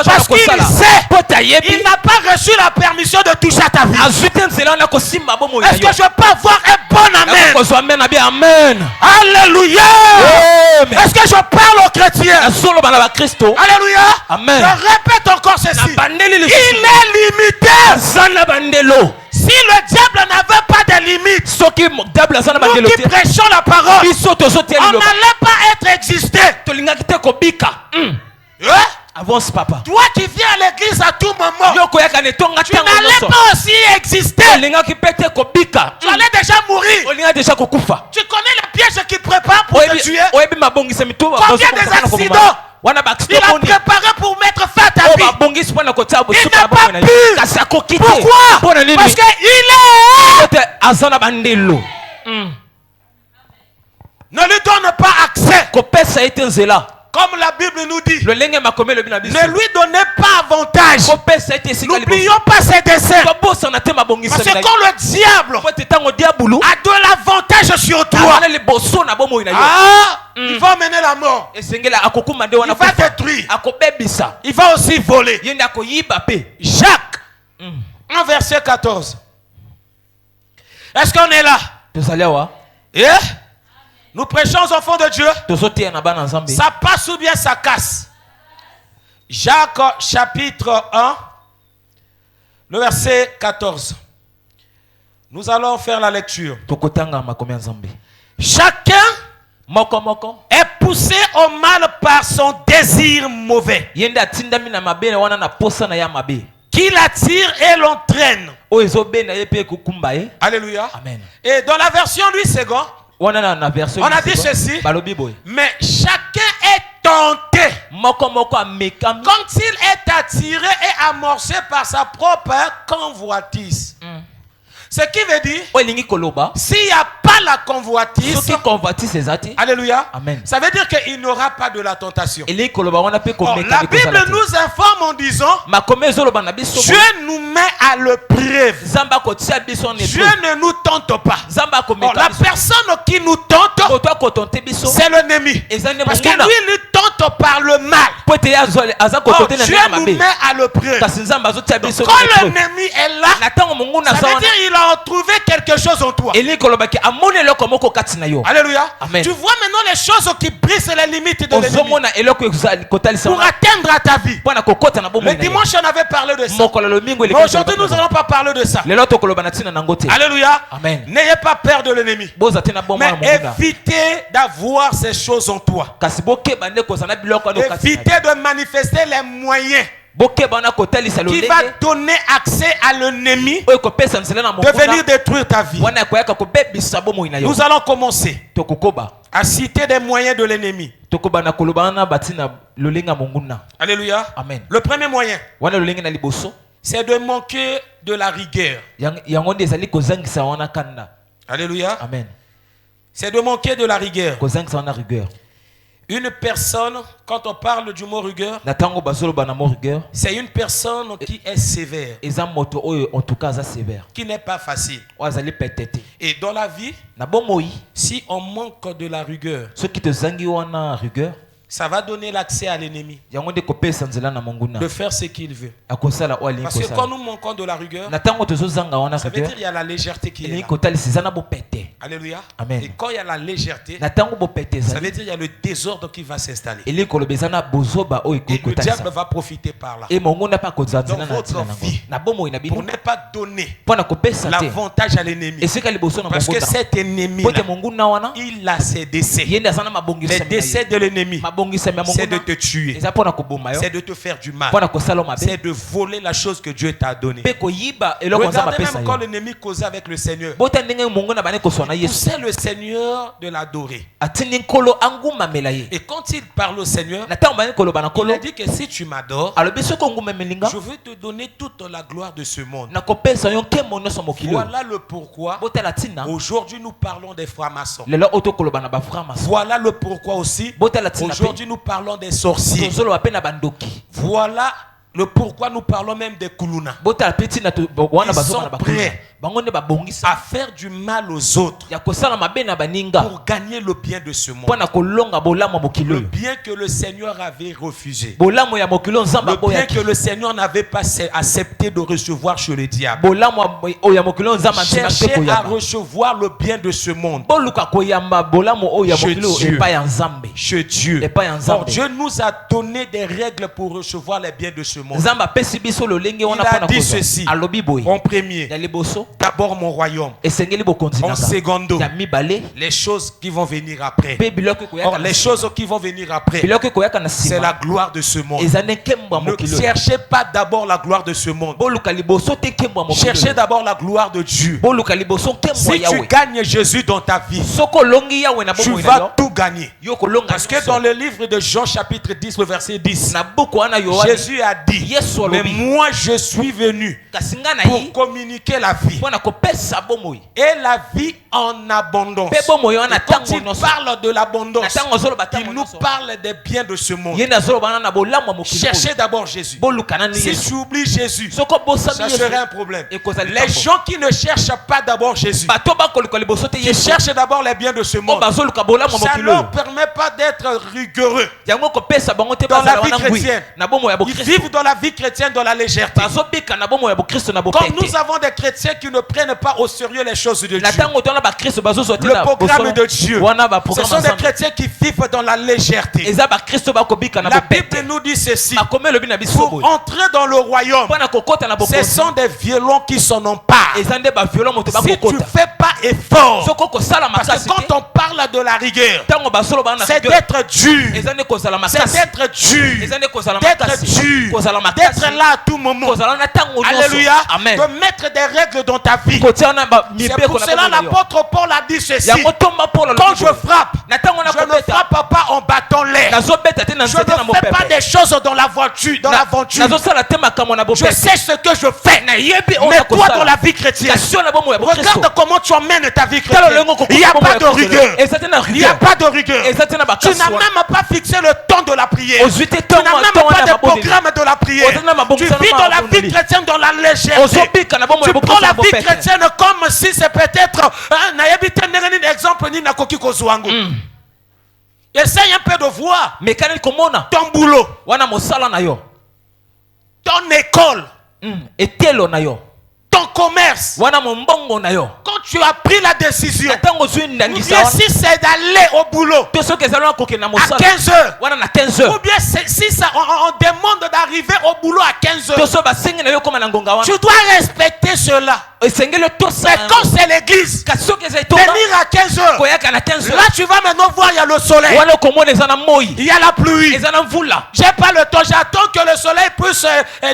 Parce qu'il sait, il n'a pas reçu la permission de toucher à ta vie. Est-ce que je peux avoir un bon amen? Amen. Alléluia. Est-ce que je parle aux chrétiens? Alléluia. Amen. Je répète encore ceci. Il est limité. Si le diable n'avait pas de limite, nous qui prêchons la parole, on n'allait pas être existé. Avance papa. Toi qui viens à l'église à tout moment, Yoko yaka ne tonga tu tango n'allais nyonso. pas aussi exister. Olinga ki pete kobika. Tu allais déjà mourir. Olinga deja kokufa. Tu connais les pièges qu'il prépare pour te tuer. Oyebi mabongisa mituba. Combien des accidents Wana il baksto a boni. préparé pour mettre fin à ta vie. Babongisi pona kotia Il bosuka n'a pas pu. Kasi akokite. Pourquoi? Pona nini? Parce qu'il est. Ote azana bandelo. Ne lui donne pas accès. Kopesa ete nzela. Comme la Bible nous dit. Le lenge makome le bina biso. Ne lui donnez pas avantage. Kopesa ete sika liboso. N'oublions pas ses desseins. Kobosa na te mabongisa. Parce que quand le diable Pote tango diabulu. a de l'avantage sur toi, Wana liboso na bomo ina yo. il va mener la mort. Esengela akokuma de wana Il va détruire. akobebisa. Il va aussi voler. Yende akoyiba pe. Jacques, 1 verset 14. Est-ce qu'on est là? Tozali awa. Eh? Nous prêchons aux enfants de Dieu. Tozoteya na bana nzambe. Ça passe ou bien ça casse? Jacques chapitre 1, le verset 14. Nous allons faire la lecture. Tokotanga makome ya nzambe. Chacun Moko. est poussé au mal par son désir mauvais, Yende atindami na mabe na wana na posa na ya mabe. qui l'attire et l'entraîne. O ezobe na ye pe kukumba ye. Alléluia. Amen. Et dans la version Louis II, Wana na version. on a dit ceci. Balobi boy. Mais chacun est tenté Moko amekami. quand il est attiré et amorcé par sa propre convoitise. Ce qui veut dire, O elingi koloba. s'il n'y a pas la convoitise, Soki convoitise ezati. alléluia, Amen. ça veut dire qu'il n'aura pas de la tentation. Elingi koloba wana pe Or, komeka. la Bible nous informe en disant, Makome ezoloba na biso. Dieu nous met à l'épreuve. Zamba kotia biso en Dieu épreuve. ne nous tente pas. Zamba Or, komeka la biso. personne qui nous tente, Koto akotonte biso. c'est l'ennemi. Ezane Parce que monguna. lui, il tente par le mal. Pote ya zole aza Or, kotonte na Dieu na nous mabe. met à l'épreuve. Kasi nzamba azotia biso. Quand l'ennemi est là, Na tango monguna ça za veut wana. dire qu'il a trouvé quelque chose en toi. Elingi koloba ki amone eloko moko kati na yo. Alléluia. Amen. Tu vois maintenant les choses qui brisent les limites de l'ennemi Ozomona eloko kotalisa pour wana. atteindre à ta vie. Pona kokota na bomo Le ina yo. dimanche, on avait parlé de ça. Mokolo lo mingo Mais aujourd'hui, nous n'allons pas parler de ça. lelo tokoloba na tina nango te. Alléluia. Amen. N'ayez pas peur de l'ennemi. Boza te na bomo Mais na monguna. évitez d'avoir ces choses en toi. Kasi bokeba nde kozana biloko wana kati na yo. Évitez de manifester les moyens Bokeba na kotalisa qui lolenge. va donner accès à l'ennemi Oyo kopesa nzela na de monguna. venir détruire ta vie. Wana koyaka kobebisa bomo ina yo. Nous allons commencer Tokokoba. à citer des moyens de l'ennemi. Tokoba na koloba na batina lolenga monguna. Alléluia. Amen. Le premier moyen, Wana lolenge na liboso. c'est de manquer de la rigueur. Yango nde ezali kozangisa wana kanda. Alléluia. Amen. C'est de manquer de la rigueur. Kozangisa wana rigueur. Une personne, quand on parle du mot rigueur, Na tango bazoloba na mo rigueur. c'est une personne qui est sévère, Eza moto oyo en tout cas za sévère. qui n'est pas facile. O azali petete. Et dans la vie, Na bomoi. si on manque de la rigueur, Ceux qui te zangi wana rigueur. ça va donner l'accès à l'ennemi Yango nde kopesa nzela na monguna. de faire ce qu'il veut. Akosala o alingi Parce que quand kosala. nous manquons de la rigueur, Na tango tozozanga wana ça veut rigueur. dire qu'il y a la légèreté qui est Elingi là. kotalisa eza na bopete. Alléluia. Amen. Et quand il y a la légèreté, Na tango bopete ça ezali. veut dire qu'il y a le désordre qui va s'installer. Elingi koloba eza na bozoba oyo Et le kotalisa. diable va profiter par là. Et monguna pa kozanzela Dans na votre tina nango. vie, Na bomoi na bino. Pour ne pas donner Pona kopesa te. l'avantage à l'ennemi. Esika liboso na Parce que monguna. cet ennemi, Pote monguna wana. il a ses décès. Yende azana mabongisa. Les décès de l'ennemi, Mabongisa ya c'est de monguna. te tuer. Eza pona koboma yo. C'est de te faire du mal. Pona kosala mabe. C'est de voler la chose que Dieu t'a donnée. Pe koyiba eloko nzamba Regardez pesa même yo. quand l'ennemi causait avec le Seigneur. Bota ndenge monguna bane koswana Yesu. Poussait le Seigneur de l'adorer. Atindi nkolo anguma melaye. Et quand il parle au Seigneur, Na tango bane koloba na il nkolo. a dit que si tu m'adores, Alobi soko nguma melinga. je veux te donner toute la gloire de ce monde. Na kopesa yo nkemo nyonso mokili. Voilà le pourquoi. Bota latina. Aujourd'hui, nous parlons des francs-maçons. Lelo oto koloba na ba frère maso. Voilà le pourquoi aussi. Bota latina. Aujourd'hui, nous parlons des sorciers. Tozolo ba pe na bandoki. Voilà le pourquoi nous parlons même des kuluna. Bota peti na to wana Ils bazo sont na ba. prêts Bango ne ba bongisa. à faire du mal aux autres Ya kosala mabe na baninga. pour gagner le bien de ce monde. Pona kolonga bolamo mokili Le oyo. bien que le Seigneur avait refusé. Bolamo ya mokili nzamba Le bien boya. que le Seigneur n'avait pas accepté de recevoir chez le diable. Bolamo oya mokili nzamba ntina te Cherchez à koyamba. recevoir le bien de ce monde Boluka koyamba bolamo oya Chez mokili Dieu. epa ya nzambe. chez Dieu. Et pas en Or, Zambie. Dieu nous a donné des règles pour recevoir les biens de ce monde. Nzamba pesi biso lolenge wana Il a pona dit kozwa. ceci. Alobi boye. En premier, Ya liboso. d'abord mon royaume. esengeli bokonzi En nanga secondo, ya mibale les choses qui vont venir après. pe biloko ekoyaka Or, na les nsima. choses qui vont venir après, biloko ekoyaka na c'est la nsima gloire de ce monde. eza nde nkembo ya Ne mokili oyo. cherchez pas d'abord la gloire de ce monde. boluka liboso te nkembo ya mokili Cherchez oyo. d'abord la gloire de Dieu. boluka liboso nkembo Si ya tu yawe gagnes Jésus dans ta vie, soko olongi yawe na tu bomoi na yo vas tout gagner. yo kolonga Parce que dans le livre de Jean chapitre 10, le verset 10, na buku wana yohane Jésus a dit, Yesu mais alobi moi je suis venu kasi nga na pour ye communiquer la vie. mpo na kopesa bomoi Et la vie en abondance. mpe bomoi wana Et quand ntango il nyonso parle de na l'abondance, ntango azoloba il ntango nous nyonso parle des biens de ce monde. ye nde azoloba wana na bolamu ya mokili oyo. Cherchez d'abord Jésus. boluka nani Si yesu tu oublies Jésus, soko bosami ça yesu serait un problème. ekozala Les likambo. gens qui ne cherchent pas d'abord Jésus, bato bakoluka liboso te qui yesu cherchent d'abord les biens de ce oyo monde, bazoluka bolamu ya ça mokili ne oyo leur permet pas d'être rigoureux. yango kopesa bango te Dans la bazala vie wana ngwi chrétienne. na bomoi ya Ils bokristo vivent dans la vie chrétienne dans la légèreté. bazobika na bomoi ya bokristo na Comme bopete nous avons des chrétiens qui ne prennent pas au sérieux les choses de na Dieu. ntango tona bakristo bazozwa te Le na programme bosolo de Dieu. wana Ce baprogramme sont des ensemble chrétiens qui vivent dans la légèreté. eza bakristo bakobika na La bopete Bible nous dit ceci. makomi elobi na biso Pour boye entrer dans le royaume, mpo na kokota na ce bokonzi sont des violents qui s'en emparent. eza nde baviolon moto Si tu ne bakokota fais pas effort, soko kosala parce makasi que quand te on parle de la rigueur, ntango basoloba na c'est rigueur d'être dur. eza nde kozala C'est makasi d'être dur. eza nde kozala D'être makasi dur. kozala makasi D'être là à tout moment. kozala na ntango nyonso Alléluia. amen De mettre des règles dans ta vie. kotia wana C'est mibeko pour na cela bomoi na yo l'apôtre Paul a dit ceci. yango tomba mpona Quand je frappe, na ntango je ne nakobeta frappe pas en battant l'air. nazobeta te na Je nzete na ne fais pas mopepe des choses dans la voiture, dans l'aventure. nazosala te makambo na Je bopepe sais ce que je fais. nayebi oyo Mais toi, nakosala. dans la vie chrétienne, kasi yo na bomoi ya bokristo regarde comment tu emmènes ta vie tala chrétienne. olenge Il n'y a pas de rigueur. eza te na Il n'y a rigueur pas de rigueur. eza te na Tu bakasi n'as wana même pas fixé le temps de la prière. ozwi te Tu n'as même pas de mabondeli programme de la prière. Tu vis dans la vie chrétienne dans la légèreté. ozobika na bomoi Tu ya prends la bokristo na vie bopete chrétienne comme si c'est peut-être nayebi te ndenge nini exemple nini nakoki kozwa yango. Essaye un peu de voir mekani komona ton boulot, wana mosala na yo ton école, etelo na yo ton commerce. wana mombongo na yo Quand tu as pris la décision, na ntango ozwi ou ndangisa bien wana si c'est d'aller au boulot to soki ezali wana kokende na à mosala 15 heures, wana na 15 ou heures bien si ça, on demande d'arriver au boulot à 15 to heures, so basengi na yo koma na ngonga wana tu dois respecter cela. esengeli Mais tosala quand c'est l'église, kasi soki eza etonga venir à 15 heures, koyaka na 15 là heures tu vas maintenant voir, il y a le soleil, wana okomona eza na moi il y a la pluie. eza na mvula J'ai pas le temps, j'attends que le soleil puisse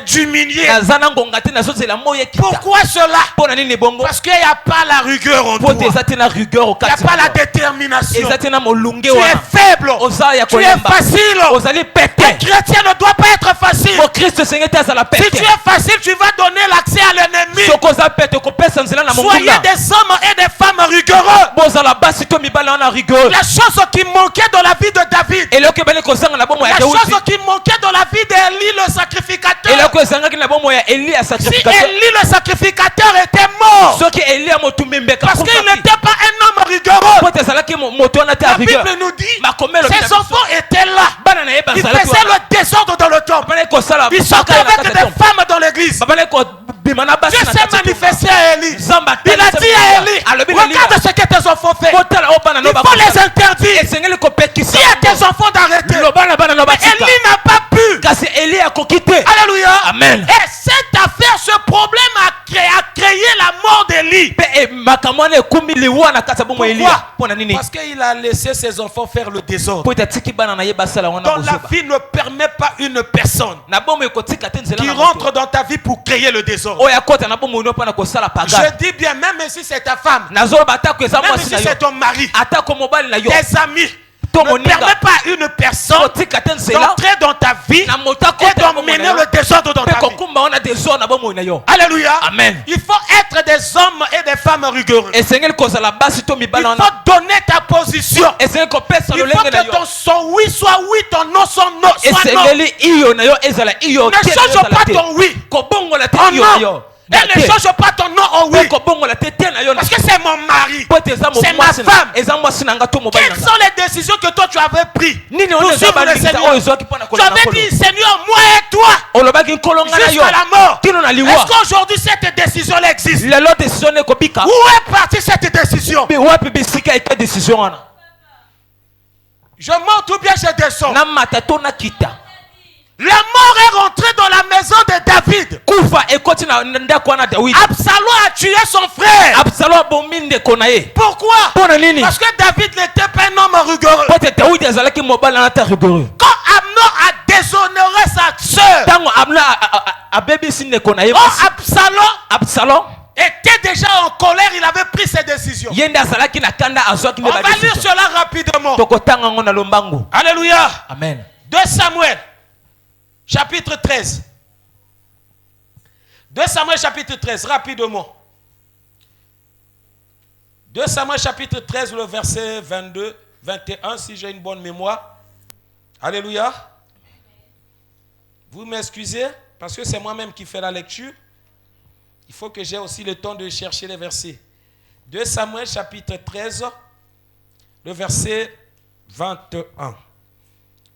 diminuer. naza na ngonga te nazozela moi ekita Pourquoi cela? mpo na nini bongo Parce qu'il n'y a pas la rigueur en mpo toi. te eza te na rigueur Il n'y a okati pas na la yo. détermination. eza te na molunge Tu es wana faible. oza ya Tu es kolemba facile. ozali Un pete chrétien ne doit pas être facile. mokristo esengeli te azala Si tu pete es facile, tu vas donner l'accès à l'ennemi. soki oza pete okopesa nzela na Soyez monguna des hommes et des femmes rigoureux. bozala basi to mibale wana rigueur La chose qui manquait dans la vie de David, eloko ebali kozanga na bomoi la ya chose dawidi qui manquait dans la vie d'Élie le sacrificateur. eloko ezangaki na bomoi ya eli ya Si sacrificateur Élie le sacrificateur était mort, soki eli ya motumbi mbeka parce qu'il akufaki, n'était pas un homme rigoureux, po te ezalaki moto wana te ya la rigueur Bible nous dit, makomelo ses enfants étaient là. bana na ye Ils bazalaki faisaient wana le désordre dans le temple. babandaki kosala Ils sortaient bakala na avec kati ya des temple. femmes dans l'église. babandaki kobima na basi Dieu na s'est kati ya manifesté à Élie. Nzamba Il a dit à Élie, alobi na regarde ce que tes enfants font. botala o bana no Il faut les interdire. esengeli kopekisa Dis à tes enfants d'arrêter. loba na bana no Mais batika Élie n'a pas pu. kasi eli akoki te Alléluia. Amen. Et cette affaire, ce problème a créé la mort d'Élie. mpe makambo wana ekumi liwa na kati ya bomoi eliya mpo na nini Parce qu'il a laissé ses enfants faire le désordre. po ete atiki bana na ye basala wana Dans la kozoba vie ne permet pas une personne na bomoi ekotika te nzela qui na rentre moto dans ta vie pour créer le désordre. oyo akota na bomoi no mpona kosala paga Je dis bien, même si c'est ta femme, nazoloba atako eza même mwasi si na yo c'est ton mari, atako mobali na yo tes amis, to ne moninga permet pas à une personne kotika te nzela d'entrer dans ta vie na moto et akota na bomoi d'emmener na yo le désordre dans mpe ta vie. kokumba wana desor na bomoi na yo Alléluia. Amen. Il faut être des hommes et des femmes rigoureux. esengeli kozala basi to Il mibali faut wana donner ta position. esengeli kopesa Il faut lolenge na que yo ton son oui soit oui, ton non soit non. Soit non. esengeli iyo na yo ezala iyo Ne te na yo change ezala pas te. ton oui kobongola te en iyo na non. yo Et ne change pas ton non en oui. kobongola te te na yo na Parce que c'est mon mari. po ete eza C'est ma mwasi na- femme. eza mwasi na nga to mobali na Quelles nga sont les décisions que toi tu avais prises nini pour wana eza suivre le bandingisa oyo Seigneur? ezwaki mpo na Tu kolanda avais nkolo dit, Seigneur, moi et toi, olobaki nkolo nga na yo jusqu'à la mort. kino na Est-ce liwa qu'aujourd'hui cette décision-là existe? lelo décision ekobika Où est partie cette décision? wapi bisika ete décision wana Je monte ou bien je descends? na mata to na kita La mort est rentrée dans la maison de David. kufa ekoti na Absalom a tué son frère. Pourquoi? Parce que David n'était pas un homme rigoureux. Quand Amnon a déshonoré sa soeur, Absalom était déjà en colère, il avait pris ses décisions. On va lire cela rapidement. Alléluia. Amen. 2 Samuel, chapitre 13. 2 Samuel, chapitre 13, rapidement. 2 Samuel, chapitre 13, le verset 22, 21, si j'ai une bonne mémoire. Alléluia. Vous m'excusez, parce que c'est moi-même qui fais la lecture. Il faut que j'ai aussi le temps de chercher les versets. 2 Samuel chapitre 13, le verset 21.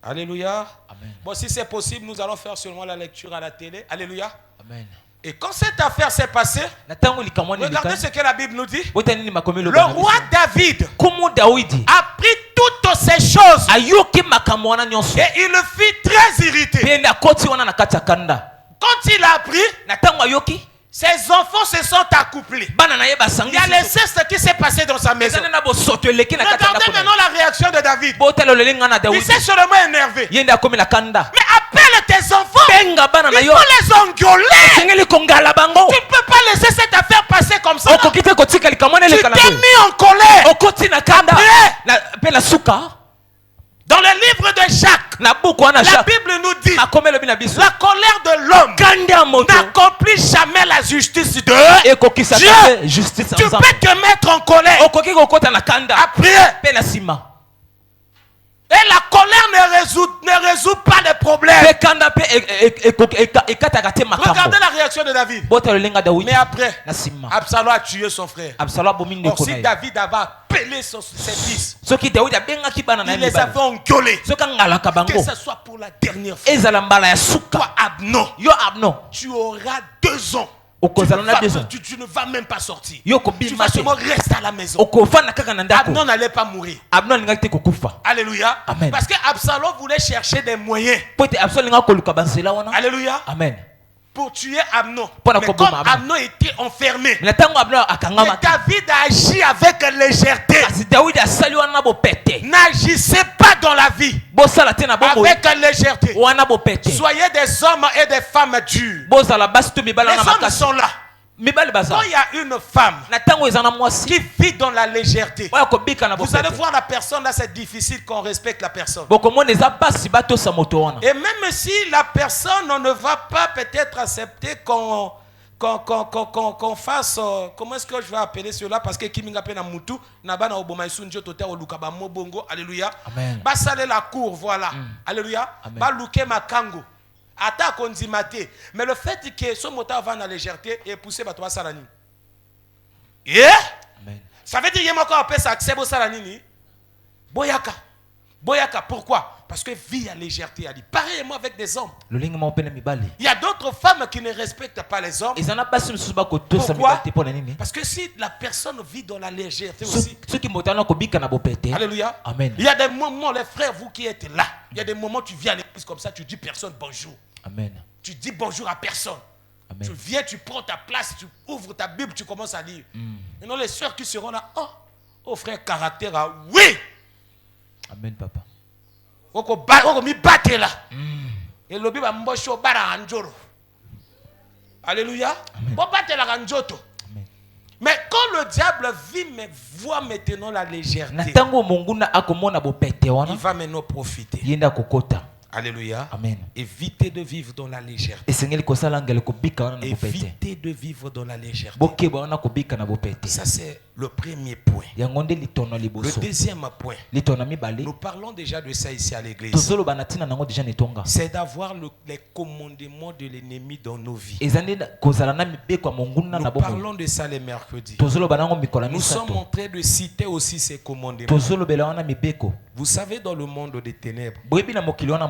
Alléluia. Amen. Bon, si c'est possible, nous allons faire seulement la lecture à la télé. Alléluia. Amen. Et quand cette affaire s'est passée, regardez ce que la Bible nous dit. Le roi David a pris toutes ces choses et il le fit très irrité. Quand il a appris, ses enfants se sont accouplés. Il y a l'inceste qui s'est passé dans sa maison. Regardez maintenant la réaction de David. Il s'est seulement énervé. Mais appelle tes enfants. Il faut les engueuler. Tu ne peux pas laisser cette affaire passer comme ça. Tu t'es mis en colère. Après, dans le livre de Jacques, la Bible nous dit la colère de l'homme n'accomplit jamais la justice de Dieu. Tu peux te mettre en colère. Après, et la colère ne résout pas les problèmes. Regardez la réaction de David. Mais après, Absalom a tué son frère. Or, si David avait appelé ses fils, il les avait engueulés. Que ce soit pour la dernière fois. Toi, Abnon, tu auras 2 ans. Tu ne vas même pas sortir. Tu vas seulement rester à la maison. Abnon n'allait pas mourir. Alléluia. Amen. Parce que Absalom voulait chercher des moyens. Alléluia. Amen. Pour tuer Amnon. Mais comme Amnon était enfermé, David a agi avec légèreté. N'agissez pas dans la vie avec légèreté. Soyez des hommes et des femmes durs. Les hommes sont là. Quand il y a une femme qui vit dans la légèreté, vous allez voir la personne là, c'est difficile qu'on respecte la personne. Et même si la personne ne va pas peut-être accepter qu'on fasse, comment est-ce que je vais appeler cela, parce que Kiminga Pena Moutou, Nabana Obomaïsunjo Tote Olukaba Mobongo, alléluia. Ba salé la cour, voilà, alléluia. Ba louke makango. Attaque on dit maté. Mais le fait que ce motard va dans la légèreté et pousser Batoa Salani. Yeah? Ça veut dire qu'il y a encore un peu ça, c'est beau Salani. Boyaka. Boyaka, pourquoi? Parce que vie à légèreté. Pareillement avec des hommes. Il y a d'autres femmes qui ne respectent pas les hommes. Pourquoi? Parce que si la personne vit dans la légèreté aussi. Alléluia. Amen. Il y a des moments, les frères, vous qui êtes là, il y a des moments où tu viens à l'église comme ça, tu dis personne bonjour. Amen. Tu dis bonjour à personne. Amen. Tu viens, tu prends ta place, tu ouvres ta Bible, tu commences à lire. Et non, les sœurs qui seront là, oh frère, caractère, oui. Amen, papa. Et le Bible mbocho bara anjoro. Alléluia. Mais quand le diable vit, mais voit maintenant la légèreté, il va maintenant profiter. Alléluia. Amen. Évitez de vivre dans la légèreté. Évitez de vivre dans la légèreté. Ça, c'est le premier point. Le deuxième point, nous parlons déjà de ça ici à l'église. C'est d'avoir les commandements de l'ennemi dans nos vies. Nous parlons de ça les mercredis. Nous sommes en train de citer aussi ces commandements. Vous savez, dans le monde des ténèbres,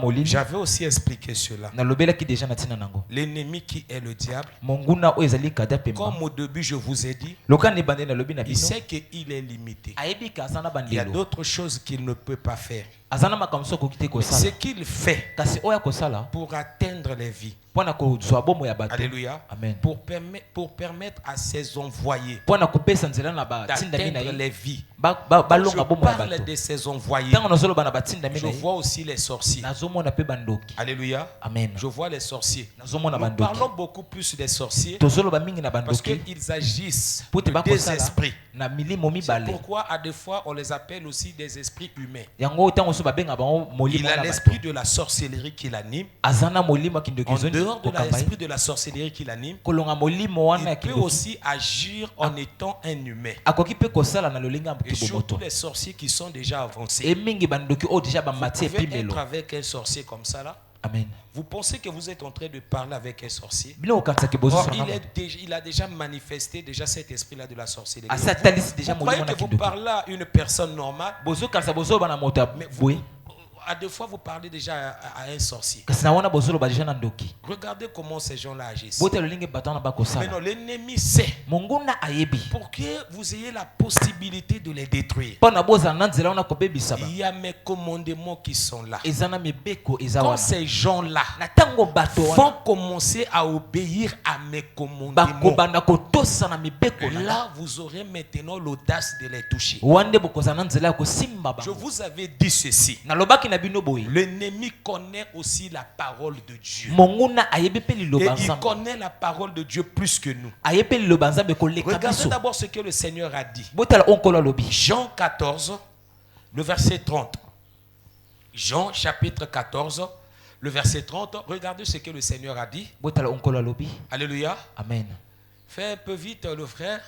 molili J'avais aussi expliqué cela. nalobelaki déjà na ntina nango L'ennemi qui est le diable, monguna oyo ezali kada pemba comme au début je vous ai dit, loka ne bande nalobi na il bino sait qu'il est limité. ayebi ka aza na Il y a bandelo d'autres choses qu'il ne peut pas faire. aza na makambo so akoki te Ce kosala qu'il fait kasi oyo akosala pour atteindre les vies. mpo na kozwa bomo ya bato Alléluia. amen Pour permettre à ses envoyés mpo na kopesa nzela na batindami na d'atteindre ye les vies. balonga Je bomo ya parle bato de ses envoyés. ntango nazoloba na batindami Je na ye vois aussi les sorciers. nazomona mpe bandoki Alléluia. amen Je vois les sorciers. nazomona Nous bandoki parlons beaucoup plus des sorciers tozoloba mingi na parce bandoki qu'ils agissent mpo te de des bakosala esprits. na milimo C'est mibale pourquoi à des fois on les appelle aussi des esprits humains. yango ntango so babenga bango Il molimo a na l'esprit bato de la sorcellerie qui l'anime. aza na molimo akindoki En ezoni dehors de kokamba ye l'esprit de la sorcellerie qui l'anime, kolonga molimo wana ya il peut kindoki aussi agir en étant un humain. akoki mpe kosala na lolenge ya Et moki surtout bomoto les sorciers qui sont déjà avancés. e mingi bandoki oyo deja Vous bamati pouvez epimelo être avec un sorcier comme ça là. amen Vous pensez que vous êtes en train de parler avec un sorcier. bino okanisaki Or, bozosana il a déjà manifesté déjà cet esprit-là de la sorcellerie. asi atalisi deja Vous croyez molimo na que vous kindoki parlez à une personne normale, bozokanisa bozoloba na moto ya mais boye à deux fois vous parlez déjà à un sorcier. kasi na wana bozoloba deja na ndoki Regardez comment ces gens-là agissent. bota lolenge bato wana bakosala Maintenant, l'ennemi sait monguna ayebi pour que vous ayez la possibilité de les détruire. mpo na bozala na nzela wana kobebisa ba Il y a mes commandements qui sont là. eza na mibeko eza Quand wana ces gens-là na ntango bato wana vont commencer à obéir à mes commandements, bakobanda kotosa na mibeko na là vous aurez maintenant l'audace de les toucher. wande bokozala na nzela ya kosimba Je bango vous avais dit ceci. nalobaki na bino boye L'ennemi connaît aussi la parole de Dieu. monguna ayebi mpe Et liloba il nzambe connaît la parole de Dieu plus que nous. ayebi mpe liloba nzambe koleka Regardez biso d'abord ce que le Seigneur a dit. botala oyo nkolo alobi Jean 14, le verset 30. Jean chapitre 14, le verset 30. Regardez ce que le Seigneur a dit. botala oyo nkolo alobi Alléluia. amen Fais un peu vite le frère.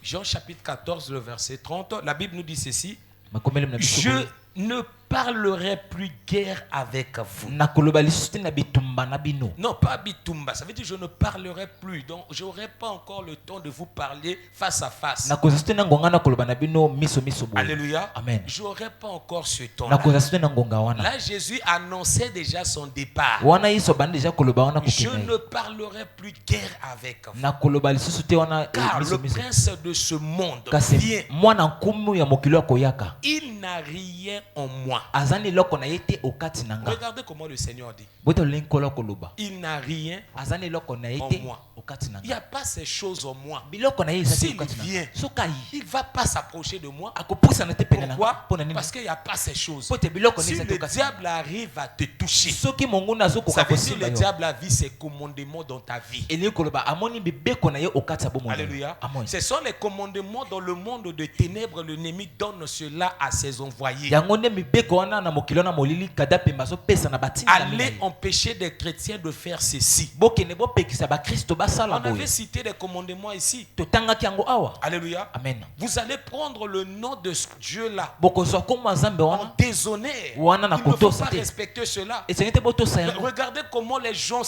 Jean chapitre 14, le verset 30. La Bible nous dit ceci. makomeli na biso Je ne parlerai plus guère avec vous. nakoloba lisusu te na bitumba na bino Non, pas bitumba. Ça veut dire je ne parlerai plus. Donc, je n'aurai pas encore le temps de vous parler face à face. nakozala su te na ngonga nakoloba na bino miso boye Alléluia. amen Je n'aurai pas encore ce temps. nakozala su te na ngonga wana Là, Jésus annonçait déjà son départ. wana yesu abandi deja koloba wana Je kokende ne parlerai plus guère avec vous. nakoloba lisusu te wana Car le miso prince de ce monde kasi vient. mwana nkumu ya mokili akoyaka Il n'a rien en moi. aza na eloko na ye te okati na nga Regardez comment le Seigneur dit. bota lolingi nkolo akoloba Il n'a rien. aza na eloko na ye En te moi. okati na Il n'y nga a pas ces choses en moi. biloko na ye eza te S'il okati na vient, nga soki ayi il ne va pas s'approcher de moi. akopusana te pene na nga Pourquoi? mpo na nini Parce qu'il n'y a pas ces choses. po te biloko na Si eza te le okati na nga. diable arrive à te toucher, soki monguna ça azokoka veut dire kosimba le yo diable a vu ses commandements dans ta vie. elingi koloba amoni mibeko na ye okati ya bomoi Alléluia. amoni Ce sont les commandements dans le monde de ténèbres. L'ennemi donne cela à ses envoyés. yango nde mibeko wana na mokili wana molili kada pembe azopesa na batindami na Allez ye empêcher des chrétiens de faire ceci. bokende bopekisa bakristo basala On avait boye cité des commandements ici. totangaki yango awa Alléluia. amen Vous allez prendre le nom de ce Dieu-là bokozwa kombo ya nzambe en wana déshonneur. wana na Il ne faut kotosa pas te respecter cela. esengi te botosa yango Regardez comment les gens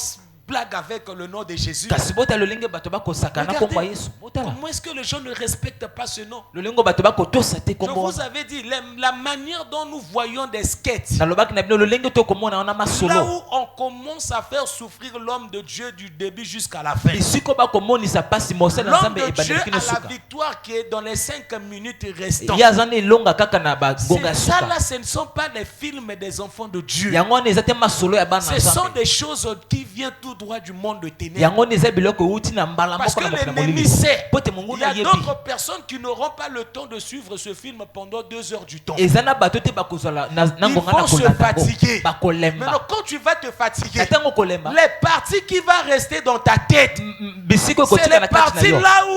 blaguent avec le nom de Jésus. kasi botala lolenge bato bakosaka na kombo ya yesu botala Comment est-ce que les gens ne respectent pas ce nom? lolengo bato bakotosa te Je kombo vous wana avais dit, la manière dont nous voyons des sketchs, nalobaki na bino lolenge tokomona wana là masolo où on commence à faire souffrir l'homme de Dieu du début jusqu'à la fin. esiko bakomonisa pasi mosala na L'homme nzambe de Dieu ebandeli kino a la suka victoire qui est dans les 5 minutes restantes. ye aza na elonga kaka na bagonga ya Ça suka là, ce ne sont pas les films des enfants de Dieu. yango wana eza te masolo ya bana Ce sont nzambe des choses qui viennent tout droit du monde de ténèbres. yango wana eza biloko euti na mbala Parce moko que na mokili ya l'ennemi molili sait. po te Il y monguna a yebi d'autres personnes qui n'auront pas le temps de suivre ce film pendant 2 heures du temps. eza na bato te bakozala na Ils ngonga vont na se kolanda fatiguer. yango bakolemba Maintenant, quand tu vas te fatiguer, na ntango kolemba les parties qui vont rester dans ta tête, bisiko c'est ekotika les na kati na parties yo là où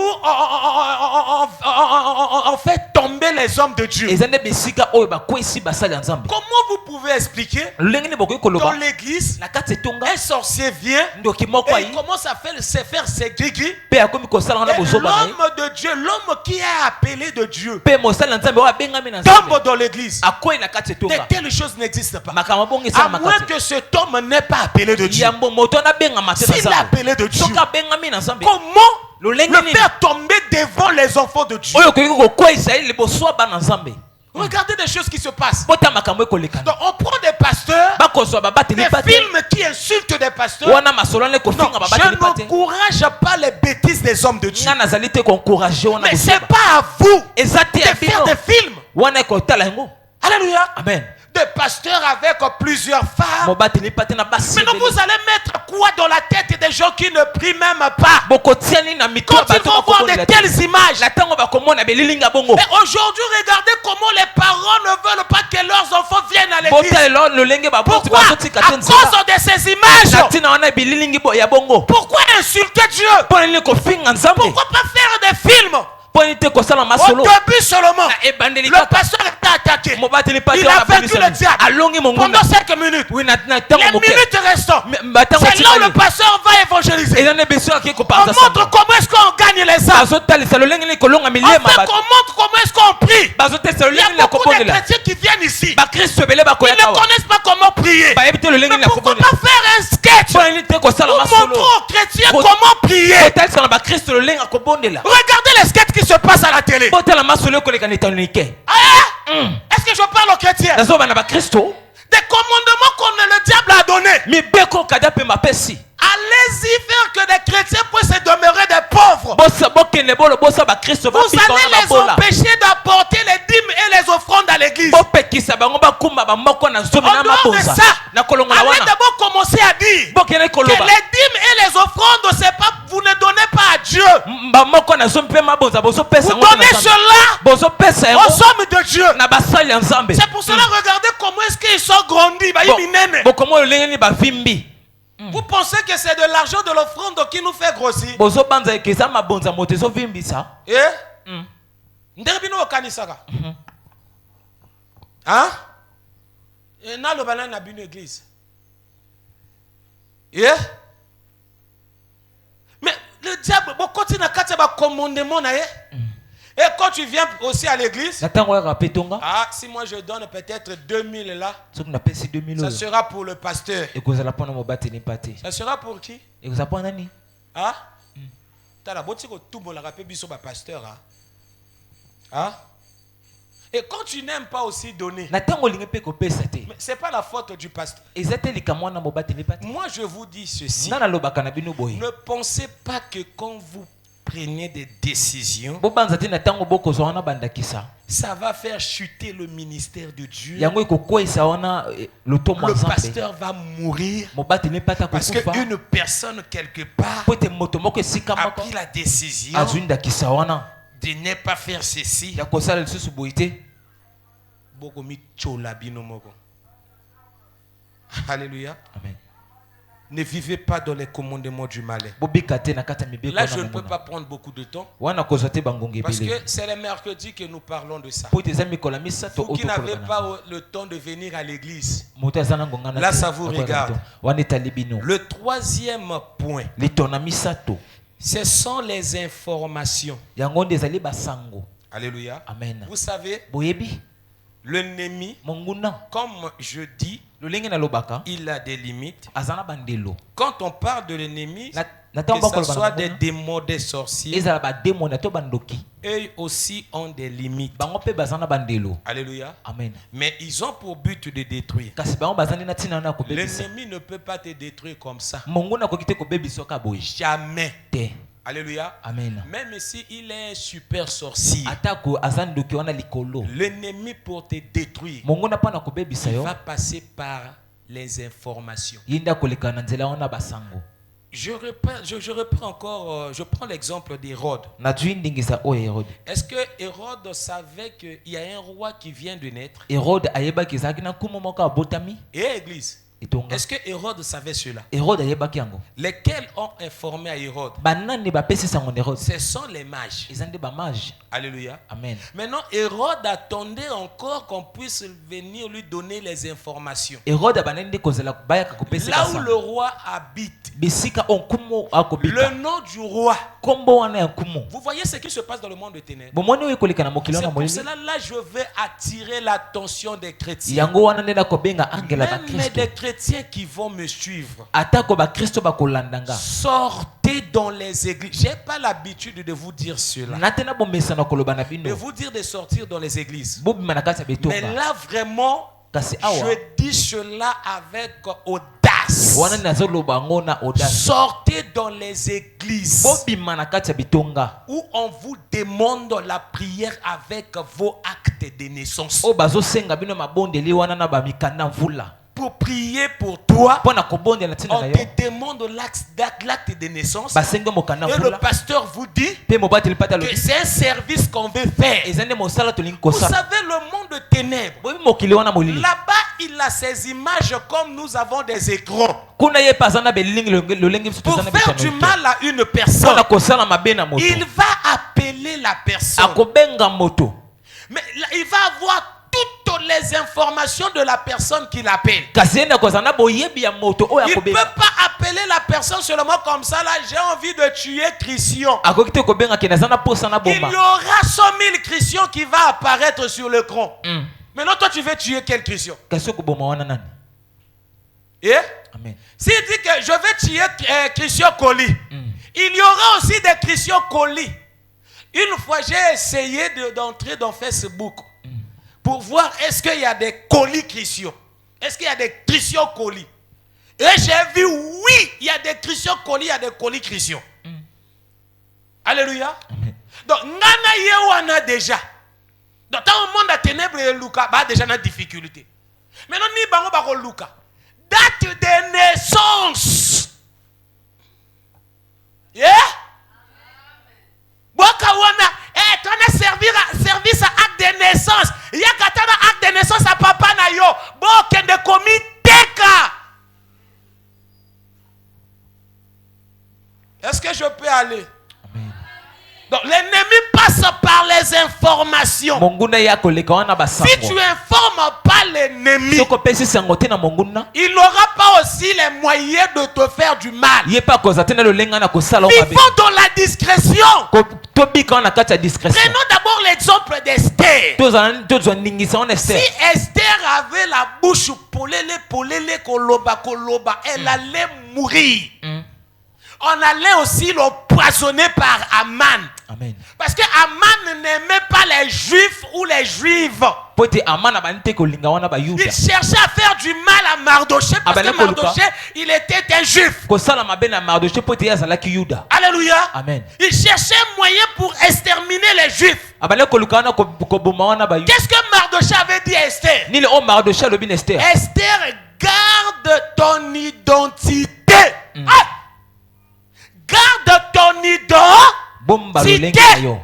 on fait tomber les hommes de Dieu. eza nde bisika oyo bakwesi basali ya nzambe Comment vous pouvez expliquer lolenge nde bokoki dans koloba l'église, na kati etonga un sorcier vient ndoki moko et ayi il commence à se faire ses grigris. mpe akomi kosala wana Et bozoba na ye l'homme de Dieu, l'homme qui est appelé de Dieu, mpe mosali ya nzambe oyo abengami na nzambe tombe dans l'église. akwei na kati De etonga telles choses n'existent pas. makambo bongo À esalamaka moins te que cet homme n'est pas appelé de Dieu. yambo moto wana abengama te na S'il est nzambe appelé de Dieu, soki abengami na nzambe comment lolenge le nini faire tomber devant les enfants de Dieu? oyo okoki kokweyisa ye liboso ya bana nzambe Regardez des choses qui se passent. bota makambo ekolekana Donc on prend des pasteurs pasteurs, des films qui insultent des pasteurs. Non, je n'encourage pas les bêtises des hommes de Dieu. Mais ce n'est pas à vous de faire des films. Alléluia. Amen. Des pasteurs avec plusieurs femmes. Maintenant vous allez mettre quoi dans la tête des gens qui ne prient même pas? Quand ils vont voir de telles images. Et aujourd'hui, regardez comment les parents ne veulent pas que leurs enfants viennent à l'église. Pourquoi? À cause de ces images. Pourquoi insulter Dieu? Pourquoi pas faire des films? Au début seulement, le pasteur était attaqué. Il a vaincu le diable pendant 5 minutes. Les minutes restantes, c'est là où le pasteur va évangéliser. On montre comment est-ce qu'on gagne les âmes. On montre comment est-ce qu'on prie. Il y a beaucoup de chrétiens qui viennent ici. Ils ne connaissent pas comment prier. Mais pourquoi pas faire un sketch pour montrer aux chrétiens comment prier? Regardez les sketchs qui se passe à la télé. Est-ce que je parle aux chrétiens? Des commandements le diable a donnés. Allez-y faire que des chrétiens puissent se demeurer des pauvres. Vous allez les empêcher d'apporter les dîmes et les offrandes à l'église. En dehors de ça, allez d'abord commencer à dire que les dîmes et les offrandes, c'est pas, vous ne donnez pas à Dieu. Vous donnez cela aux hommes de Dieu. C'est pour cela, regardez comment est-ce qu'ils sont grandis. Vous pensez que c'est de l'argent de l'offrande qui nous fait grossir? Hein? Mais le diable continue à faire des commandements. Et quand tu viens aussi à l'église, si moi je donne peut-être 2000 là, ça sera pour le pasteur. Ça sera pour qui? Ah? Et quand tu n'aimes pas aussi donner, c'est pas la faute du pasteur. Moi je vous dis ceci. Ne pensez pas que quand vous prenez des décisions, ça va faire chuter le ministère de Dieu. Le pasteur va mourir parce qu'une personne quelque part a pris la décision de ne pas faire ceci. Alléluia. Amen. Ne vivez pas dans les commandements du malin. Là, je ne peux pas prendre beaucoup de temps. Parce que c'est le mercredi que nous parlons de ça. Vous qui n'avez pas le temps de venir à l'église, là, ça vous regarde. Le troisième point, ce sont les informations. Alléluia. Amen. Vous savez, l'ennemi, comme je dis, il a des limites. Quand on parle de l'ennemi, que ce soit des démons, des sorciers, eux aussi ont des limites. Alléluia. Amen. Mais ils ont pour but de détruire. L'ennemi ne peut pas te détruire comme ça. Jamais. Alléluia. Amen. Même si il est un super sorcier, l'ennemi pour te détruire, il va passer par les informations. Je reprends encore, je prends l'exemple d'Hérode. Est-ce que Hérode savait qu'il y a un roi qui vient de naître? Et église, est-ce que Hérode savait cela? Lesquels ont informé à Hérode? Ce sont les mages. Alléluia. Amen. Maintenant, Hérode attendait encore qu'on puisse venir lui donner les informations. Là où le roi habite, le nom du roi. Vous voyez ce qui se passe dans le monde des ténèbres. C'est pour cela là je vais attirer l'attention des chrétiens. Même des chrétiens qui vont me suivre. Sortez dans les églises. J'ai pas l'habitude de vous dire cela. De vous dire de sortir dans les églises. Mais là vraiment, kasi awa Je dis cela avec audace. wana nazoloba yango na audace Sortez dans les églises bobima na kati ya bitonga où on vous demande la prière avec vos actes de naissance. oyo bazosenga bino mabondeli wana na bamikanda mvula Pour prier pour toi, mpo na kobondela ntina na on yo te demande l'acte de naissance. basenge mokanda Et le mvula pasteur vous dit mpe mobateli mpate que alobi c'est un service qu'on veut faire. eza nde mosala tolingi Vous kosala savez, le monde de ténèbres, boyebi mokili wana molili là-bas, il a ses images comme nous avons des écrans. kuna ye mpe aza na belingi lolenge biso Pour toza na faire du biso mal à une mpona personne, kosala mabe na moto il va appeler la personne. akobenga moto Mais là, il va avoir toutes les informations de la personne qui l'appelle. kasi ende akozala na boyebi ya moto oyo Il ne peut akobenga pas appeler la personne seulement comme ça. Là, j'ai envie de tuer Christian. akoki te kobenga ke naza na posa na Il y bomba aura 100 000 Christians qui va apparaître sur l'écran. Mm. Maintenant, toi, tu veux tuer quel Christian? kasi okoboma wana nani Eh? amen S'il dit que je vais tuer Christian Colli, il y aura aussi des Christian Colli. Une fois, j'ai essayé d'entrer dans Facebook pour voir est-ce qu'il y a des colis Christians. Est-ce qu'il y a des Christians Colli? Et j'ai vu, oui, il y a des Christians Colli, il y a des colis Christians. Alléluia. amen Donc, nana yewana déjà. Donc, dans le monde à ténèbres et Luca, bah déjà dans difficulté. Maintenant, ni bango bako Luca. Date de naissance. Yeah? Boka wana, tu as service à acte de naissance. Il y a katana acte de naissance à papa na yo. Boka de komiteka. Est-ce que je peux aller? amen Donc l'ennemi passe par les informations. monguna ye akoleka wana Si basango tu informes pas l'ennemi, soki opesi sango te na monguna il n'aura pas aussi les moyens de te faire du mal. ye mpe akozala te na lolenge wana kosala o mabe Vivons dans la discrétion. tobika wana na kati ya discrétion Prenons d'abord l'exemple d'Esther. tozwa ndingisa wana Si ester Esther avait la bouche polele, koloba, elle allait mourir. On allait aussi l'empoisonner par Aman. amen Parce que Aman n'aimait pas les juifs ou les juives. po ete amana bandi te kolinga wana bayuda Il cherchait à faire du mal à Mardoché parce ben, que Mardoché, il était un juif. kosala mabe na mardoche po ete ye azalaki yuda Alléluia. amen Il cherchait un moyen pour exterminer les juifs. abale koluka wana koboma wana bayuda Qu'est-ce que Mardoché avait dit à Esther? nini oyo mardoche alobi na ester Esther, garde ton identité. Ah! Garde ton bomba lolenge na identité. yo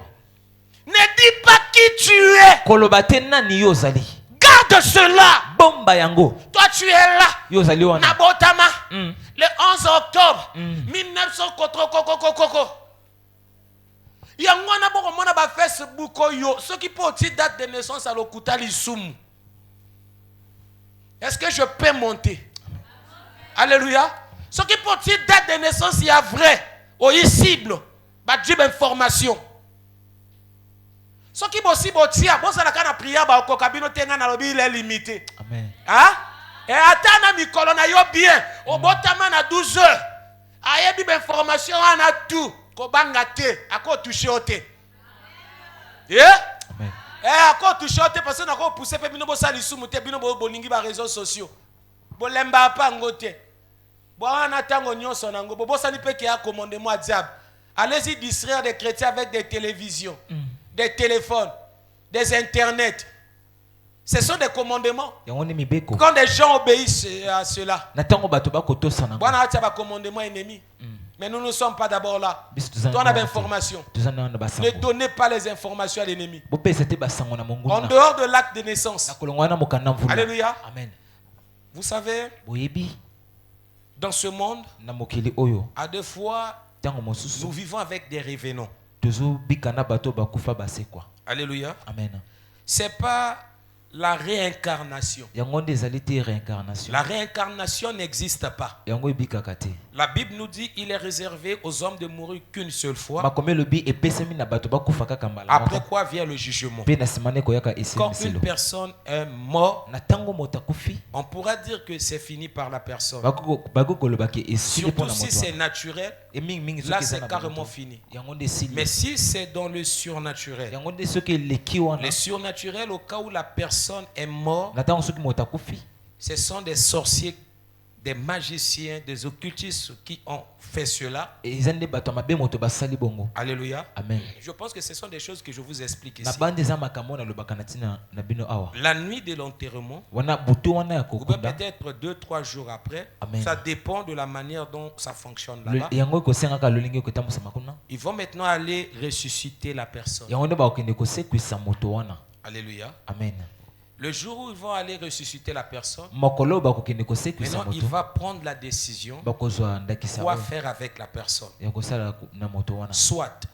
Ne dis pas qui tu es. koloba te nani yo ozali Garde cela. bomba yango Toi, tu es là. yo ozali wana Nabotama. Mm. Le 11 octobre Mm. 1900 koko. Yango na boko mona ba Facebook yo. Ceux qui peut aussi date de naissance à l'Okuta Lissoum. Est-ce que je peux monter? Alléluia. Ceux qui peut aussi date de naissance il y a vrai. Au cible. Ba jib information. Ceux qui aussi botia. Bon ça la kana prière ba okokabino tenga na lobi il est limité. amen Hein? Et attends, na mikolo na yo bien. Au botama na 12 heures. Ayebi ba information ana tout. Ko banga te, ako toucher ote. Yeah? amen Ako toucher ote parce que na ko pousser pe bino bo sali sumu te bino bo bolingi ba réseaux sociaux. Bo lemba pa ngote. Bo ana tango nyonso na ngo bo sali pe ki a commandement à diable. Allez-y distraire des chrétiens avec des télévisions, des téléphones, des internets. Ce sont des commandements. yango ni mibeko Quand des gens obéissent à cela, na ntango bato bakotosana bon, on a un commandement ennemi. Mais nous ne sommes pas d'abord là. biso toza Toi, on a des na informations. toza na wana Ne basango donnez pas les informations à l'ennemi. bopesa te basango na En monguna dehors de l'acte de naissance. na kolonga wana mokanda mvula Alléluia. amen Vous savez, boyebi dans ce monde, na mokili oyo à deux fois, ntango nous mosusu vivons avec des revenants. tozobika na bato bakufa basekwa Alléluia. amen C'est pas la réincarnation. yango nde ezali te réincarnation La réincarnation n'existe pas. yango ebikaka te La Bible nous dit qu'il est réservé aux hommes de mourir qu'une seule fois. makomi elobi epesami na bato bakufa kaka mbala Après moko quoi vient le jugement. mpe na nsima nde koyaka Quand une esengiselo personne est morte, na ntango moto akufi on pourra dire que c'est fini par la personne. bakoki kolobaki esili Surtout mpona si moto c'est naturel, mingi là soki eza c'est na carrément bamoto fini. yango nde esili Mais si c'est dans le surnaturel, yango nde soki eleki wana le surnaturel au cas où la personne personne est morte, na ntango soki moto akufi ce sont des sorciers, des magiciens, des occultistes qui ont fait cela. eza nde bato ya mabe moto basali bongo. Alléluia. Amen. Je pense que ce sont des choses que je vous explique na ici. bande eza makambo nalobaka na ntina na bino awa La nuit de l'enterrement, wana butu wana ya vous pouvez kokunda peut-être 2-3 jours après. Amen. Ça dépend de la manière dont ça fonctionne là-bas. yango ekosengaka lolenge ekotambusa kuna Ils vont maintenant aller ressusciter la personne. yango nde bakokende kosekwisa moto wana. Alléluia. Amen. Le jour où ils vont aller ressusciter la personne, mokolo bakokende kosekwisa maintenant il moto va prendre la décision bakozwa ndakisa quoi oyo faire avec la personne. ya kosala na moto wana Soit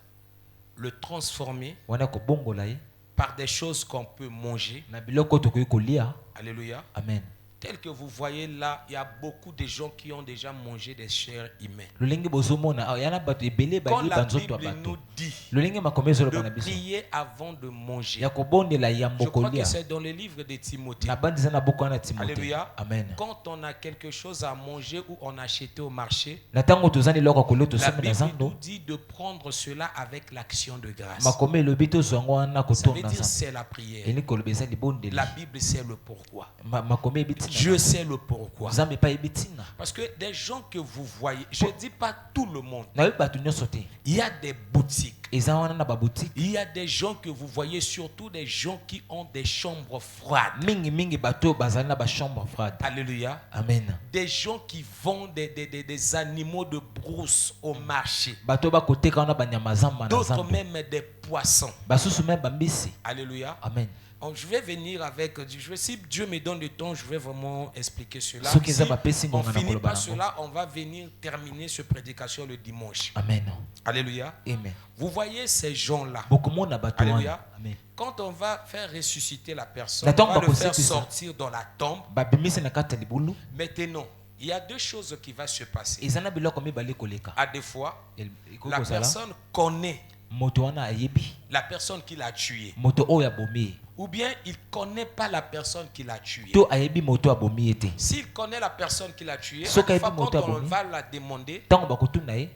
le transformer wana kobongola ye par des choses qu'on peut manger. na biloko tokoki kolia. Alléluia. Amen. Tel que vous voyez là, il y a beaucoup de gens qui ont déjà mangé des chairs humaines. lolenge bozomona awa yana bato ebele Quand bali la banzoto ya Bible nous bato dit lolenge makombe ezoloba na de biso prier avant de manger, ya kobondela je yambo crois que kolia c'est dans le livre de Timothée. na bandi eza na buku wana timote. Alléluia. Amen. Quand on a quelque chose à manger ou on a acheté au marché, na ntango toza na eloko ya kolia la tosombi na Bible zando nous dit de prendre cela avec l'action de grâce. makombe elobi tozwa yango wana Ça veut kotonda dire nzambe c'est la prière. elingi koloba eza La libondeli Bible sait le pourquoi. makombe eyebi ntina Dieu sait le pourquoi. nzambe epa yebi ntina Parce que des gens que vous voyez, je ne dis pas tout le monde, nayebi bato nyonso te il y a des boutiques. eza wana na baboutique Il y a des gens que vous voyez, surtout des gens qui ont des chambres froides. mingi bato oyo bazali na bachambre froide. Alléluia. Amen. Des gens qui vendent des animaux de brousse au marché. bato oyo bakoteka wana banyama zamba na D'autres zando même des poissons. basusu me bambisi. Alléluia. Amen. Donc, je vais venir avec, si Dieu me donne le temps, je vais vraiment expliquer cela. Ce qui Si est baptême, on on a finit coloba pas nango. cela, on va venir terminer ce prédication le dimanche. Amen. Alléluia. Amen. Vous voyez ces gens-là. bokomona bato Alléluia. wana. Amen. Quand on va faire ressusciter la personne, La on tombe va va le pousser faire tout ça. sortir dans la tombe. babimisi na kati ya libulu Maintenant, il y a deux choses qui vont se passer. eza na biloko mibale koleka. À des fois, Ekoki la kozala, personne connaît moto wana ayebi la personne qui l'a tué. moto oyo abomi Ou bien il ne connaît pas la personne qui l'a tué. to ayebi moto abomi ye te. S'il connaît la personne qui l'a tué, So à des fois, kayebi quand moto on abomi. va la demander, ntango bakotuna ye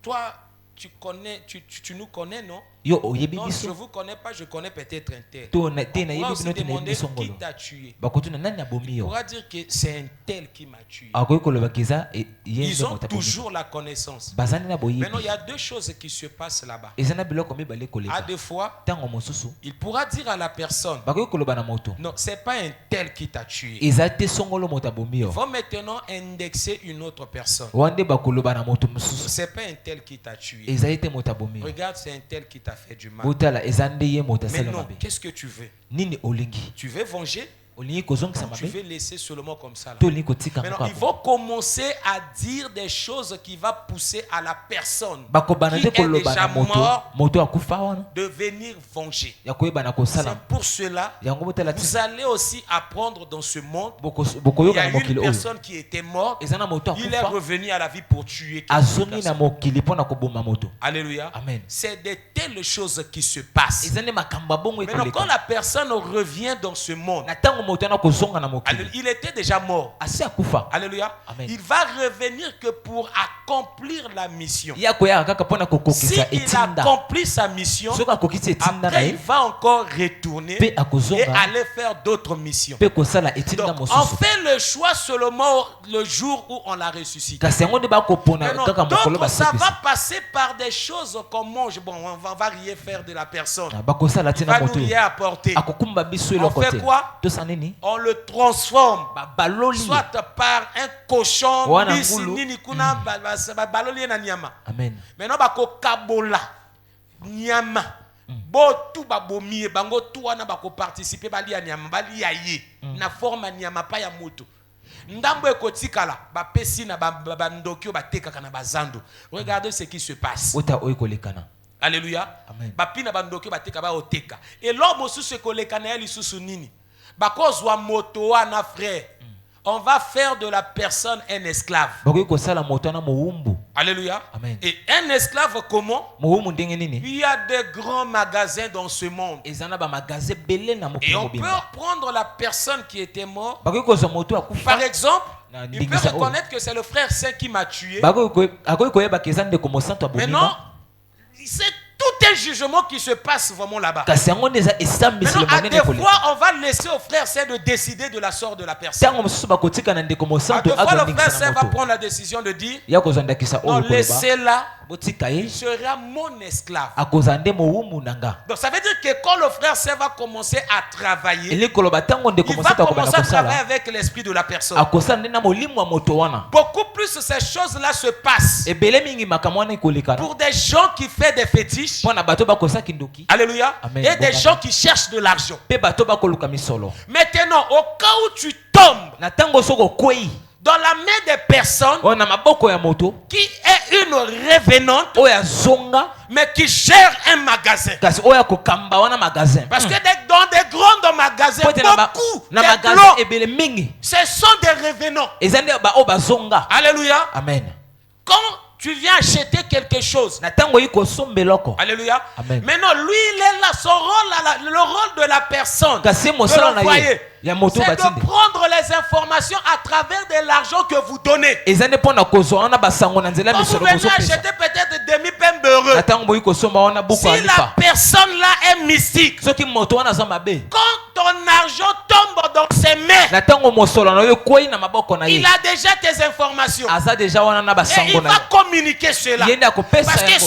toi, tu connais, tu nous connais, non? yo oyebi Non, je ne biso vous connais pas, je connais peut-être un tel. to te On nayebi pourra aussi bino te nayebi demander biso qui ngolo t'a tué. bakotuna nani abomi On yo pourra dire que c'est un tel qui m'a tué. akoki kolobaki eza ye Ils nde ont moto abomi toujours la connaissance. bazali na boyebi. Maintenant, il y a deux choses qui se passent là-bas. eza na biloko mibale À koleka des fois, ntango mosusu il pourra dire à la personne, bakoki koloba na moto non, c'est pas un tel qui t'a tué. eza te songolo moto abomi Il yo faut maintenant indexer une autre personne. wana nde bakoloba na moto mosusu C'est pas un tel qui t'a tué. eza ye te moto abomi yo Regarde, c'est un tel qui t'a fait du mal. botala eza nde ye moto Mais asali non, mabe qu'est-ce que tu veux? nini olingi Tu veux venger? olingi kozongisa Tu mabe veux laisser seulement comme ça là. to olingi kotika Maintenant, moko ils vont commencer à dire des choses qui vont pousser à la personne bakobana qui te est koloba déjà na moto mort moto akufa wana de venir venger. ya koyebana C'est kosala pour cela yango botala vous allez aussi apprendre dans ce monde. Il y bokoyoka a na une mokili oyo personne qui était morte. eza na moto Il est akufa revenu à la vie pour tuer quelqu'un. azongi na mokili mpona koboma moto. Alléluia. Amen. C'est de telles choses qui se passent. eza nde makambo abongo Maintenant, quand ekoleka la personne revient dans ce monde, na ntango moto wana kozonga na mokili alléluia, il était déjà mort. asi akufa Alléluia. Amen. Il va revenir que pour accomplir la mission. ye akoyaka kaka mpona Si kokokisa il etinda accomplit sa mission, soki akokisi etinda na après ye il va encore retourner mpe et akozonga aller faire d'autres missions. mpe kosala etinda Donc, on mosusu fait le choix seulement le jour où on l'a ressuscité. kasi yango nde bakopona Mais non, kaka mokolo donc ça basepisa va passer par des choses qu'on mange. Bon, on va rien faire de la personne. bakosala Il tina va nous moto rien apporter. akokumba biso On eloko fait te quoi? tosa nini On le transforme. baloli Soit par un cochon, Wana bisi, ngulu. nini kuna, baloli na nyama. amen Maintenant, bako kabola nyama. Bo tout babomi bango tout wana bako participer bali ya nyama bali ya ye na forme ya nyama pa ya moto. Ndambo ekotikala ba pesi na ba ndokyo ba tekaka na bazando. Regardez ce qui se passe. ota oyo kolekana Alléluia. Amen. Ba pina ba ndokyo ba teka ba oteka. Et l'homme mosusu kolekana ya lisusu nini? Bakozwa moto wana frère. On va faire de la personne un esclave. bakoki kosala moto wana mowumbu Alléluia. Amen. Et un esclave comment? mowumbu ndenge nini Il y a de grands magasins dans ce monde. eza na bamagasin ebele na Et mokili on peut mobimba prendre la personne qui était morte. bakoki kozwa moto akufa Par exemple, Na il peut ndingisa oyo. reconnaître que c'est le frère saint qui m'a tué. akoki koyebaka eza ndeko mosantu abomima Maintenant, c'est tout un jugement qui se passe vraiment là-bas. kasi yango nde eza esambisi Maintenant, à monene des ekoleka. fois, on va laisser au frère c'est de décider de la sorte de la personne. ntango mosusu bakotika na ndeko À mosantu deux fois, le frère azondingisa c'est na va moto prendre la décision de dire ya kozwa ndakisa non, oyo koloba laissez-la, botika ye il sera mon esclave. akozala nde mowumbu na nga. Donc ça veut dire que quand le frère c'est va commencer à travailler, eli koloba ntango ndeko il va mosantu akobanda commencer à travailler kosala avec l'esprit de la personne. akosala nde na molimo ya moto wana. Beaucoup plus ces choses-là se passent ebele mingi makambo wana ekolekana pour des gens qui font des fétiches. mpo na bato bakosaki ndoki Alléluia. Amen. Et des Bon, gens qui cherchent de l'argent. mpe bato bakoluka misolo. Maintenant, au cas où tu tombes na ntango soki okwei dans la main des personnes oyo na maboko ya moto qui est une revenante, oyo azonga mais qui gère un magasin. kasi oyo akokamba wana magasin. Parce que dans des grands magasins, Po ete beaucoup na de magasin blancs, ebele mingi ce sont des revenants. eza nde baoyo bazonga. Alléluia. Amen. Quand tu viens acheter quelque chose, na ntango oyi kosombeloko alléluia. Amen. Maintenant, lui, il est là, son rôle, le rôle de la personne, kasi de mosala na ye l'envoyer, ya moto c'est batindi de prendre les informations à travers de l'argent que vous donnez. eza nde mpo na kozwa wana basango na nzela Quand vous misolo venez bozopesa. acheter peut-être demi-pain beurreux, na ntango boyi kosomba wana buku si la alipa personne là est mystique, soki moto wana aza mabe quand ton argent tombe dans ses mains, na ntango mosolo na yo ekwei na maboko na il ye a déjà tes informations. aza deja wana na Et basango il na va yo communiquer cela. ye nde akopesa Parce que yango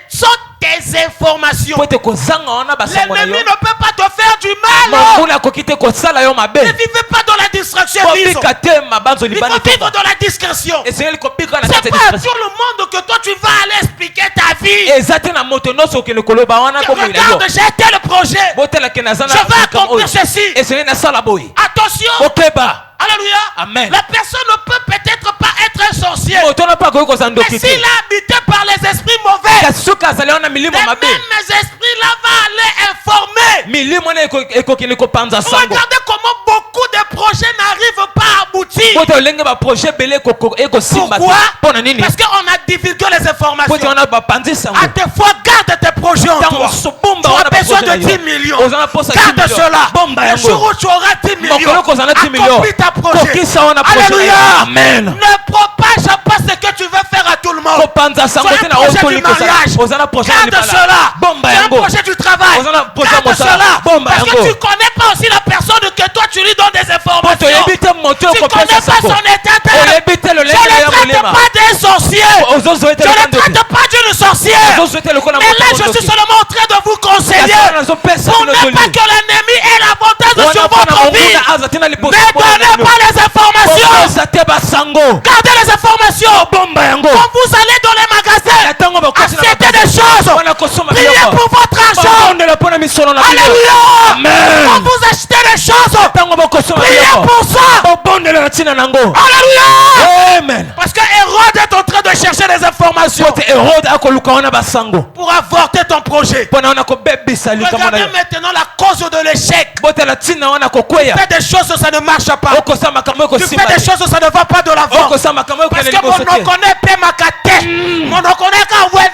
sans tes informations, po ete kozanga wana basango na l'ennemi yo ne peut pas te faire du mal. monguna akoki te kosala yo mabe. Ne vivez pas dans la distraction. Kobika te mabanzo Il libani faut vivre toba dans la discrétion. esengeli kobika na C'est kati ya pas à discrétion. tout le monde que toi tu vas aller expliquer ta vie. eza te na moto nyonso okende koloba wana bomoyila yo Regarde, j'ai tel projet. botelake naza na Je vais likambo oyo. accomplir ceci. esengeli nasala boye Attention. bokeba. Alléluia. Amen. La personne ne peut peut-être pas être un sorcier. moto wana mpo akoki kozala Mais ndoki s'il te est habité par les esprits mauvais, kasi soki azali wana milimo les mabe mêmes esprits-là vont aller informer. milimo wana ekokende kopanza sango Regardez comment beaucoup de projets n'arrivent pas à aboutir. po ete olenge baprojet ebele ekosimba te Pourquoi? mpo na nini Parce qu'on a divulgué les po ete informations. wana bapanzi sango À tes fois, garde tes projets en ntango toi. osobomba Tu as wana besoin baprojet de na yo 10 millions. oza na posa 10 Garde millions cela. bomba Le jour yango où tu auras 10 millions, mokolo kozala 10 millions accomplis ta projet. kokisa wana projet na yo. Alléluia. Amen. Ne propage pas ce que tu veux faire à tout le monde. kopanza sango Sois te un na oyo projet du toli kozala mariage. oza na projet ya Garde libala cela. bomba C'est un yango projet du travail. oza na projet ya Garde mosala cela. bomba Parce que yango tu connais pas aussi la personne que toi tu lui donnes des po informations. toyebi te moto Tu connais okopesa pas sango son état d'âme. oyebi te Je lolenge ne ya traite molema pas des sorciers. ozozo ete Je ne lokondo traite pas d'une sorcière. ozozo ete lokola Mais là, je suis seulement en train de vous conseiller. Pour ne pas que l'ennemi ait l'avantage sur votre vie. Ne donnez pas les informations. eza te basango Gardez les informations. bomba yango Quand vous allez dans les magasins, ntango achetez des choses. wana kosomba Priez pour votre argent. bakondela mpo na misolo na bino Alléluia. Amen. Quand vous achetez des choses, ntango bakosomba priez biloko pour ça. bobondela na ntina nango Alléluia. amen Parce que Hérode est en train de chercher des informations pote erode akoluka wana basango pour avorter ton projet. mpona wana kobebisa likambo na Regardez yo maintenant la cause de l'échec. botela ntina wana kokweya Fais des choses, ça ne marche pas. okosala makambo Tu ekosimba fais des te choses, ça ne va pas de l'avant. okosala makambo Parce ekokende que mon liboso nom te connaît pas ma carte. Mon nom connaît quand ouais,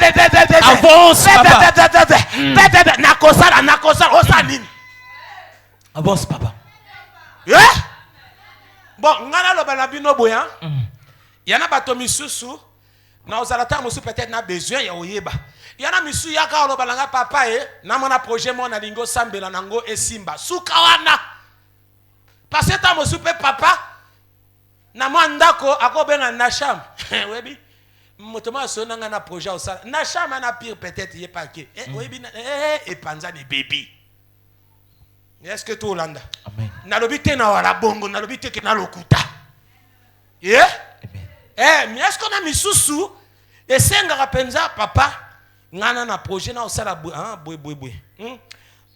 Avance, papa. nakosala osa nini. avance papa Eh? Bon, ngana loba na bino boya. Yana bato misusu na ozala ta musu peut-être na besoin ya oyeba. Yana misu yaka loba nga papa na mona projet mona lingo sambela nango esimba. Suka wana. Parce que ta musu pe papa na mandako akobenga na sham. Webi. Motoma sonanga na projet osala. Na sham na pire peut-être yé paquet. Webi et panzani baby. Est-ce que tu Hollanda? amen Nalobi te na wala bongo, nalobi te ke na lokuta. Yeah? amen Mais est-ce qu'on a mis sous et senga penza papa ngana na projet na osala boy.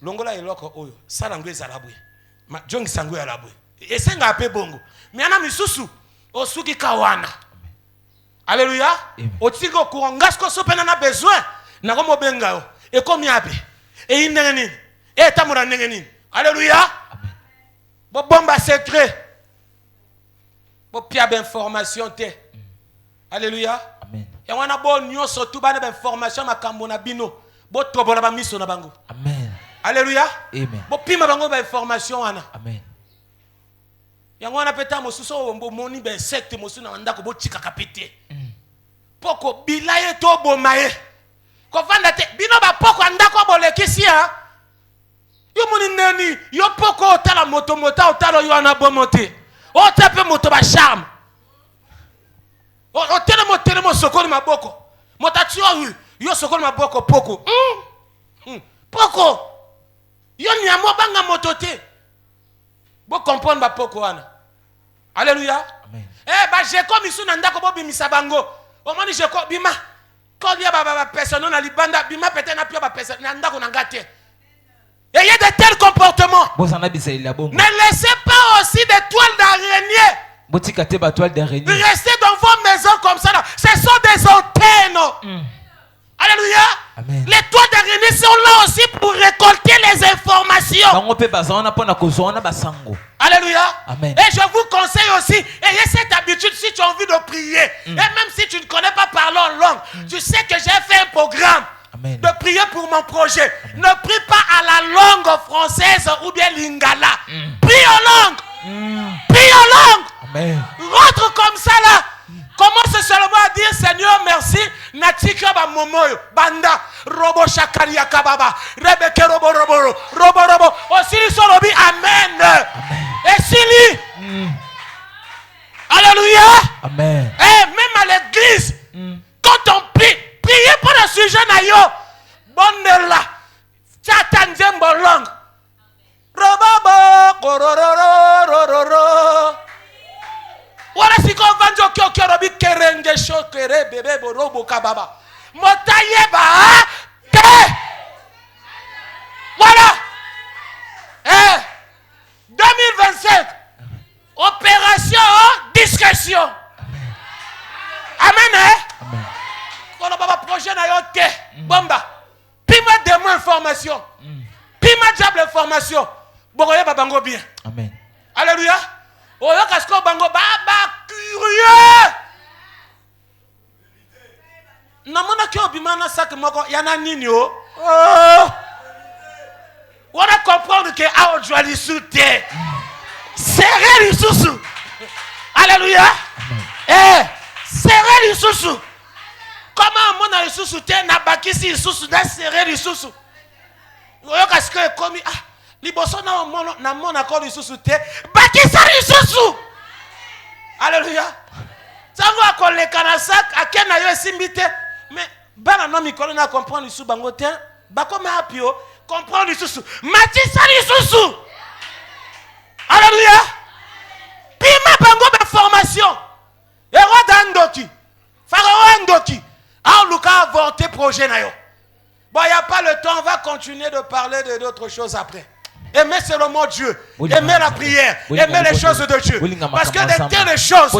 Longola eloko oyo, sala ngwe za labwe. Ma jongi sangwe ya labwe. Et senga pe bongo. Mais ana misusu osuki kawana. Alléluia. Otiko kurangasko sopena na besoin. Na komo benga yo. E komi ape. E inengeni. E tamura nengeni. Alléluia. Bo bomba secret. Bo pia ben information te. Alléluia. amen Et on a bon nyonso tout ba na information makambo na bino. Bo tobola ba miso na bango. amen Alléluia. amen Bo pima bango ba information wana. amen Yango wana peta mosusu ombo moni ba insecte mosusu na ndako bo chika kapite. Poko bilaye to bomaye. Kovanda te bino ba poko andako bolekisi ha. Yo moni neni yo poko otala moto otala yo ana bomote. O tape moto ba charme. O tele mo sokoli maboko. Motatu yo sokoli maboko poko. Poko. Yo nyamo banga moto te. Bo comprendre ba poko wana. Alléluia. Amen. Ba jeko misu na ndako bo bimisa bango. O moni jeko bima. Quand il y a des personnes na libanda bima peut-être na pio ba personne na ndako na ngate. Et il y a de tels comportements. Ne laissez pas aussi des toiles d'araignée. Restez dans vos maisons comme ça là. Ce sont des antennes. Alléluia. Amen. Les toiles d'araignée sont là aussi pour récolter les informations. Alléluia. Amen. Et je vous conseille aussi, ayez cette habitude si tu as envie de prier. Et même si tu ne connais pas parler en langue, tu sais que j'ai fait un programme. Amen. De prier pour mon projet. Ne prie pas à la langue française ou bien lingala. Prie en langue. Prie en langue. Amen. Rentre comme ça là. Commence seulement à dire Seigneur merci. Natika ba momoyo. Banda. Robo shakaria kababa. Rebeke robo robo. Robo robo. Osili solobi. Amen. Et Sili. Alléluia. Amen. Et même à l'église. Quand on prie. Priez pour le sujet nayo. Bonne là. Tchata nzembo langue. Robo korororo. Voilà si qu'on va dire que kerobi kerenge shokere bébé borobo kababa. Motaye ba te. Voilà. 2025. Opération discrétion. Amen. Amen. Quand on va projet na yo te. Bomba. Pima démon information. Pima diable information. Bogoye babango bien. Amen. Alléluia. Oyo kasko bango baba curieux. Namona ki obimana sak moko yana nini o. On a comprendre que a ojwali soute. Serrer lisusu. Alléluia. Serrer lisusu. Comment mona lisusu te na bakisi lisusu na serrer lisusu. Oyo kasko ekomi liboso na mona ko lisusu te bakisa lisusu. Alléluia. Sango akoleka na sak akena yo simbite mais bana no mikolo na comprendre lisusu bango te bakoma apio comprendre lisusu matisa lisusu. Alléluia. Pima bango ba formation. Ero dandoki. Pharaon ndoki. A luka avorter projet na yo. Bon, il n'y a pas le temps, on va continuer de parler d'autres choses après. Aimer seulement Dieu, aimer la prière, aimer les choses de Dieu. Parce que de telles choses,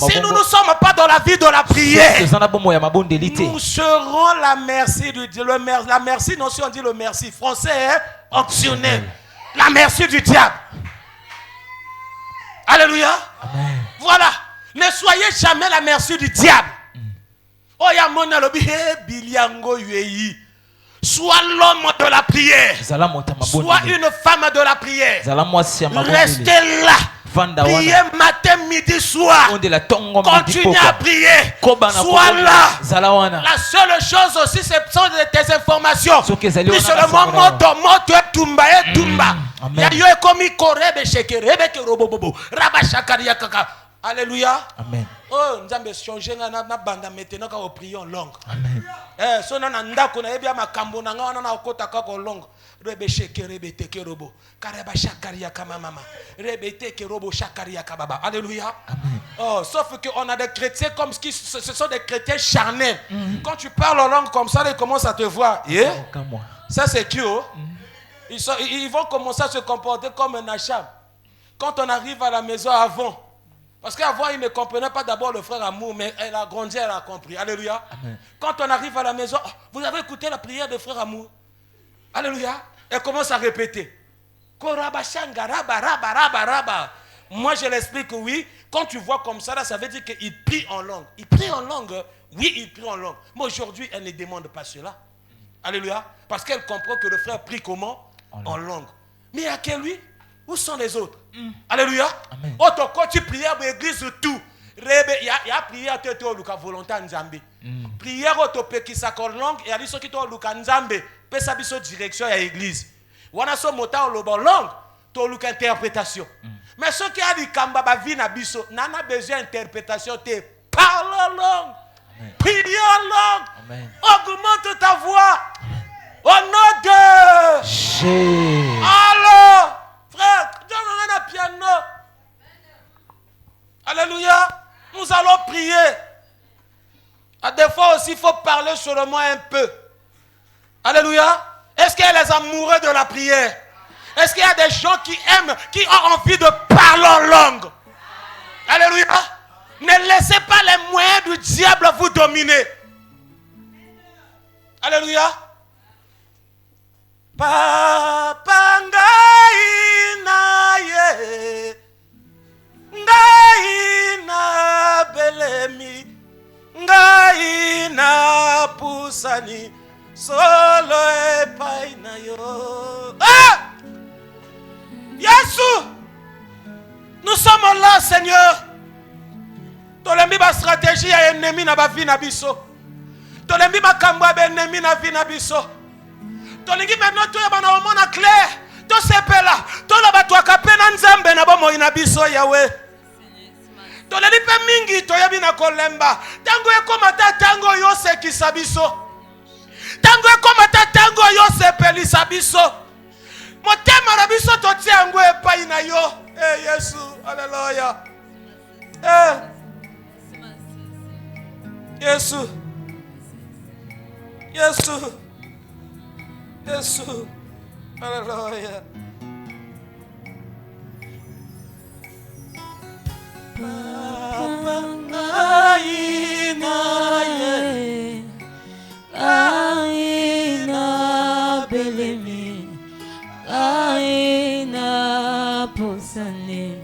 si nous ne sommes pas dans la vie de la prière, nous serons la merci de Dieu. La merci, non, si on dit le merci, français est optionnel. La merci du diable. Alléluia. Amen. Voilà. Ne soyez jamais la merci du diable. Oh, ya mona lobi biliango yueyi. Sois l'homme de la prière. Sois une femme de la prière. Restez là. Priez matin, midi, soir. Continuez à prier. Sois là. La seule chose aussi, ce sont tes informations. Plus seulement moto tumba et tumba. Yayo ekomi korebe shekerebe kerobobobo. Raba shakaria kaka. Alléluia. Amen. Oh, nous avons changé na banda maintenant quand on prie en langue. Amen. So na ndako na ebia makambo na nga na okota kako langue. Rebe sheke rebe teke robo. Kareba shakaria kama mama. Rebe teke robo shakaria kababa. Alléluia. Amen. Oh, sauf que on a des chrétiens comme ce sont des chrétiens charnels. Quand tu parles en langue comme ça, ils commencent à te voir. Yeah? Ça c'est qui oh? Ils vont commencer à se comporter comme un acham. Quand on arrive à la maison avant. Parce qu'avant, il ne comprenait pas d'abord le frère Amour, mais elle a grandi, elle a compris. Alléluia. Amen. Quand on arrive à la maison, oh, vous avez écouté la prière de frère Amour. Alléluia. Elle commence à répéter. Moi, je l'explique, oui. Quand tu vois comme ça, là, ça veut dire qu'il prie en langue. Il prie en langue. Oui, il prie en langue. Mais aujourd'hui, elle ne demande pas cela. Alléluia. Parce qu'elle comprend que le frère prie comment? En langue. Mais il n'y a que lui. Où sont les autres? Alléluia. Amen. Quand tu prières pour l'église, tout. Il y a prié à te luka volonté en Zambie. Prière autopekisa kor langue et aliso kito luka nzambe pesa biso direction ya église. Wana so mota oloba langue to luka interprétation. Mais ce qui a dit kamba ba vie na biso nana besoin interprétation te parle en langue. Prie en langue. Amen. Augmente ta voix. Au nom de Jésus. Alors, frère, donne-moi un piano. Alléluia. Nous allons prier. À des fois aussi, il faut parler seulement un peu. Alléluia. Est-ce qu'il y a les amoureux de la prière? Est-ce qu'il y a des gens qui aiment, qui ont envie de parler en langue? Alléluia. Ne laissez pas les moyens du diable vous dominer. Alléluia. Papa ngai na ye, ngai na belemi, ngai na pusani, solo epai na yo. Ah! Yesu, nous sommes là, Seigneur. Tolembi ba stratégie ya ennemi na ba vie na biso. Tolembi ba kamba ba ennemi na vie na biso. Tolingi maintenant to yabana omona clair. To sepela, to la batwa kapena nzambe na bomo ina biso yawe. Toleli pe mingi to yabi na kolemba. Tango ekoma ta tango yo sekisa biso. Tango ekoma ta tango yo sepelisa biso. Motema na biso to tiango epai na yo. Eh Yesu, haleluya. Yesu. Yesu. Yesu. Hallelujah. Aina belemi, aina pusani,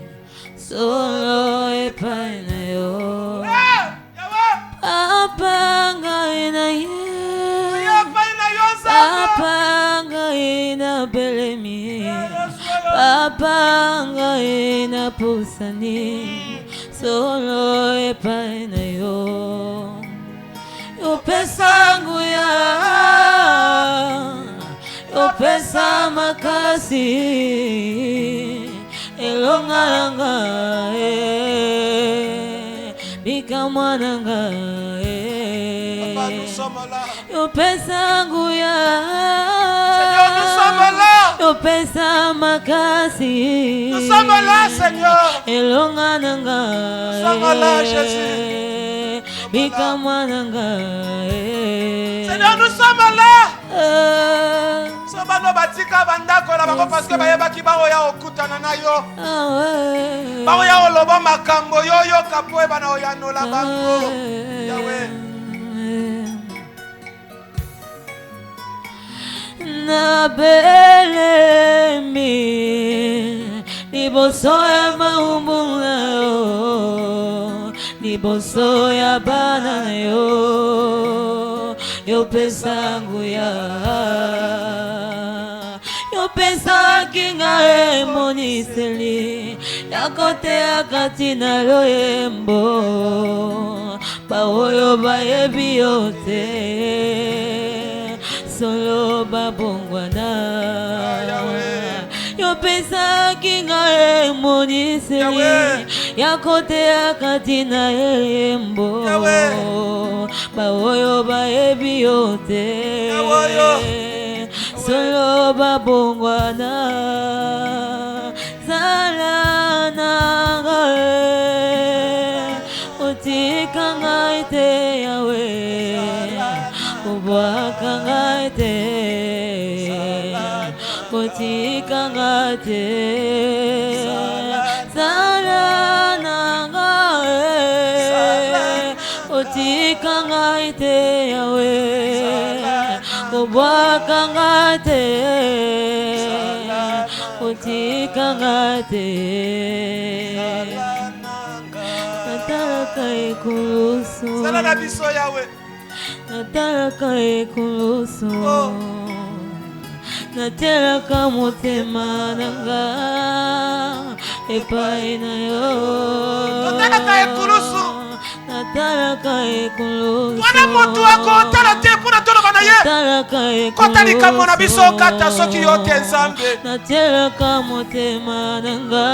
solo epai na yo. Papa ngaina ye, Papa ngaina belemi, Papa ngaina pusani, solo epai na yo. Yo pesangu ya, yo pesa makasi, elongalanga bika mwananga Papa, nous sommes là. yo pesangu ya, Seigneur, nous sommes là. yo pesa makasi, Nous sommes là, Seigneur. elongalanga Nous sommes là, Jésus. bika mwananga Seigneur, nous sommes là. Sobano batika bandako la bako parce que bayeba ki ba oya okutana na yo. Ba oya oloba makambo yo yo kapo e bana oya no la bango. Yahweh. Na belemi liboso ya maumbu na yo, liboso ya bana na yo, yo pesangu ya, yo pesa kinga emoniseli yakote akati na loyembo baoyo bayebi yo te solo babongwana yo pesa kinga emoniseli yakote akati na loyembo baoyo bayebi yo te solo babongwana zala nanga utika ngai te yawe ubwaka ngai te utika ngai te zala nanga utika ngai te yawe ubwaka ngai te utika ngai te natalaka ekulusu Sala na biso Yahweh. natalaka ekulusu natelaka motema nanga epai na yo Natalaka ekulusu. natalaka ekulusu wana moto akotala te mpona toloba na ye natalaka ekulusu kota likambo na biso kata soki yo te nzambe natielaka motema nanga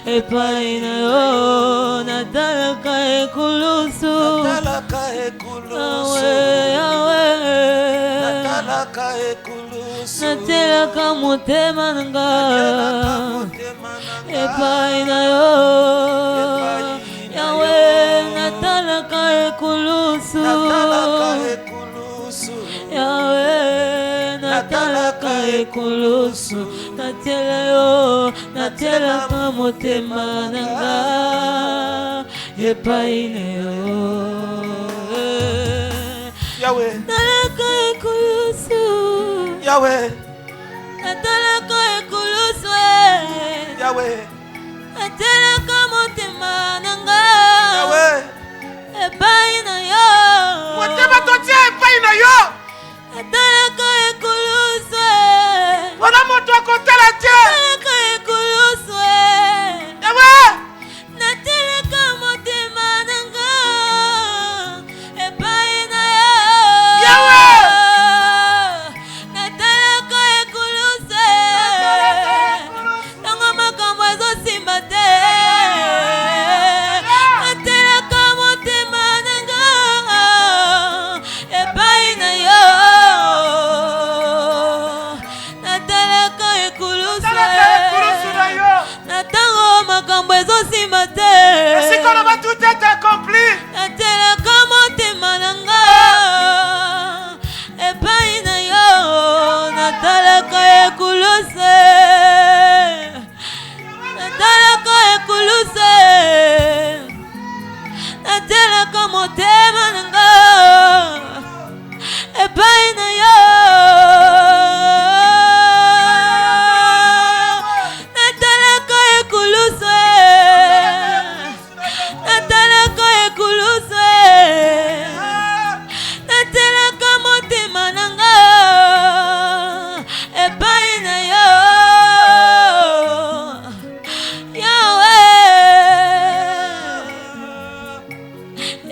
epai na yo natalaka ekulusu natielaka motema nanga epai na yo Yawe natalaka ekulusu Yawe natalaka ekulusu natiela yo natielaka motema nanga epai na yo Yawe natalaka ekulusu Yawe natalaka ekulusu Yawe natielaka motema nanga Yawe epai na yo motema totia epai na yo natalaka ekulusu wana moto akotala te natalaka ekulusu Yawe natielaka motema nanga epai na yo Yawe natalaka ekulusu ntango makambo ezosimba te natielaka motema nanga epai na yo natalaka ekulusu na yo na ntango makambo ezosimba te esika na tout est accompli natielaka motema nanga epai na yo natalaka ekulusu natalaka ekulusu natielaka motema nanga epai na yo natalaka ekulusu natalaka ekulusu natielaka motema nanga epai na yo Yawe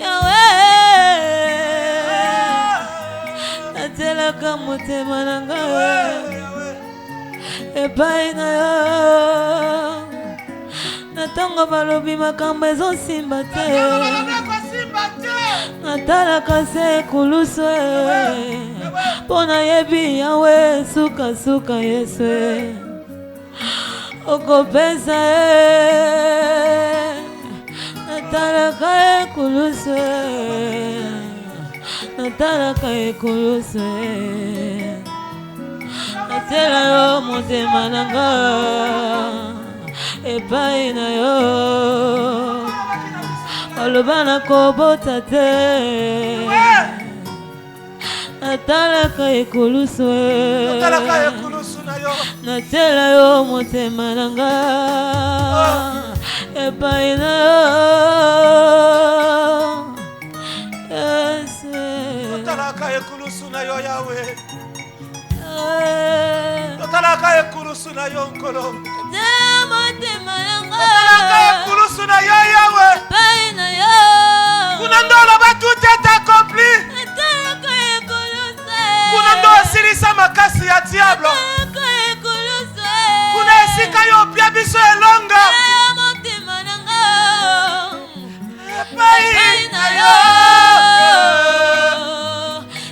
Yawe natielaka motema nanga epai na yo na ntango balobi makambo ezosimba te natalaka se ekulusu mpo nayebi Yawe sukasuka Yesu okopesa natalaka ekulusu natalaka ekulusu natiela yo motema nanga epai na yo oloba nakobota te natalaka ekulusu na yo natiela yo motema nanga epai na yo Yesu totalaka ekulusu na yo Yawe totalaka ekulusu na yo nkolo motema nanga totalaka ekulusu na yo Yawe epai na yo kuna ndo oloba tout est accompli natalaka ekulusu kuna ndo osilisa makasi ya diable natalaka ekulusu kuna esika yo opia biso elonga motema nanga epai na yo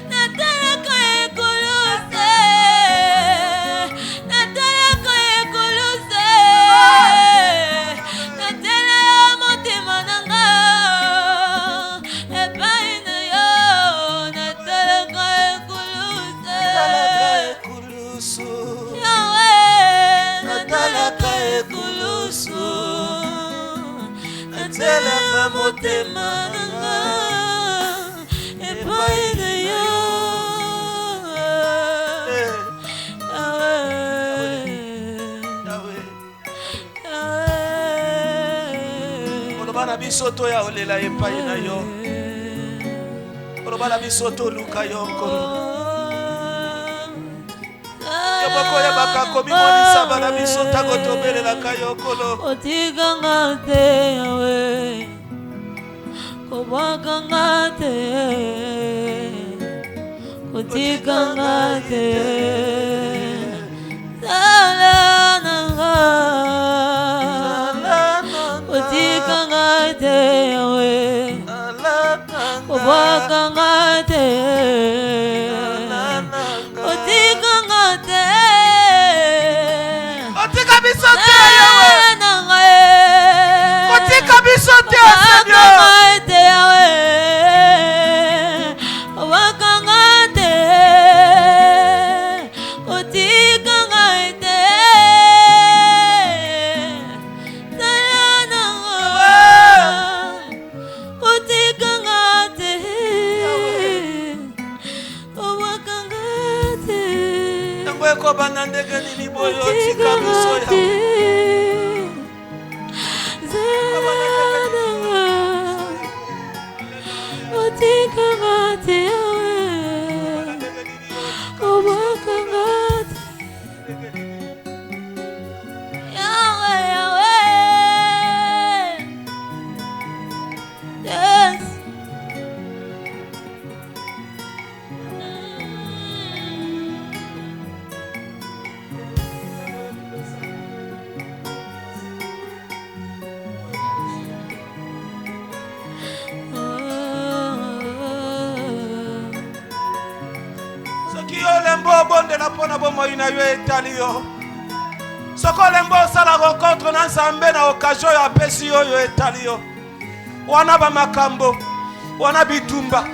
natalaka ekulusu natalaka ekulusu natiela yo motema nanga epai na yo natalaka ekulusu Yawe natalaka ekulusu natielaka motema nanga epai na yo oloba na biso toya olela epai na yo oloba na biso toluka yo nkolo yo moko oyebaka komimonisa bana biso ntango tobelelaka yo nkolo otikanga te Yawe Obakangate, Kotikangate, Salananga, Kotikangate, Obakangate, Kotikangate, Otika bisote yawe. Otika bisote Seigneur. Ngweko banandege nini boyo tika biso yawe. Lembo bonde la pona bomo ina yo etalio. Soko lembo sala rencontre na Nzambe na occasion ya pesi yo etalio. Wana ba makambo, wana bitumba.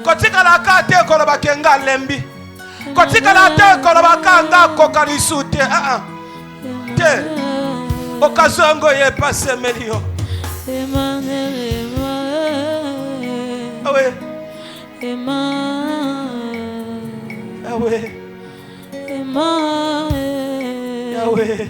Kotika la kate ko ba kenga lembi. Kotika la te ko ba kanga ko karisute. Te. Occasion ngo ye passe melio. Awe. Yahweh, Yahweh,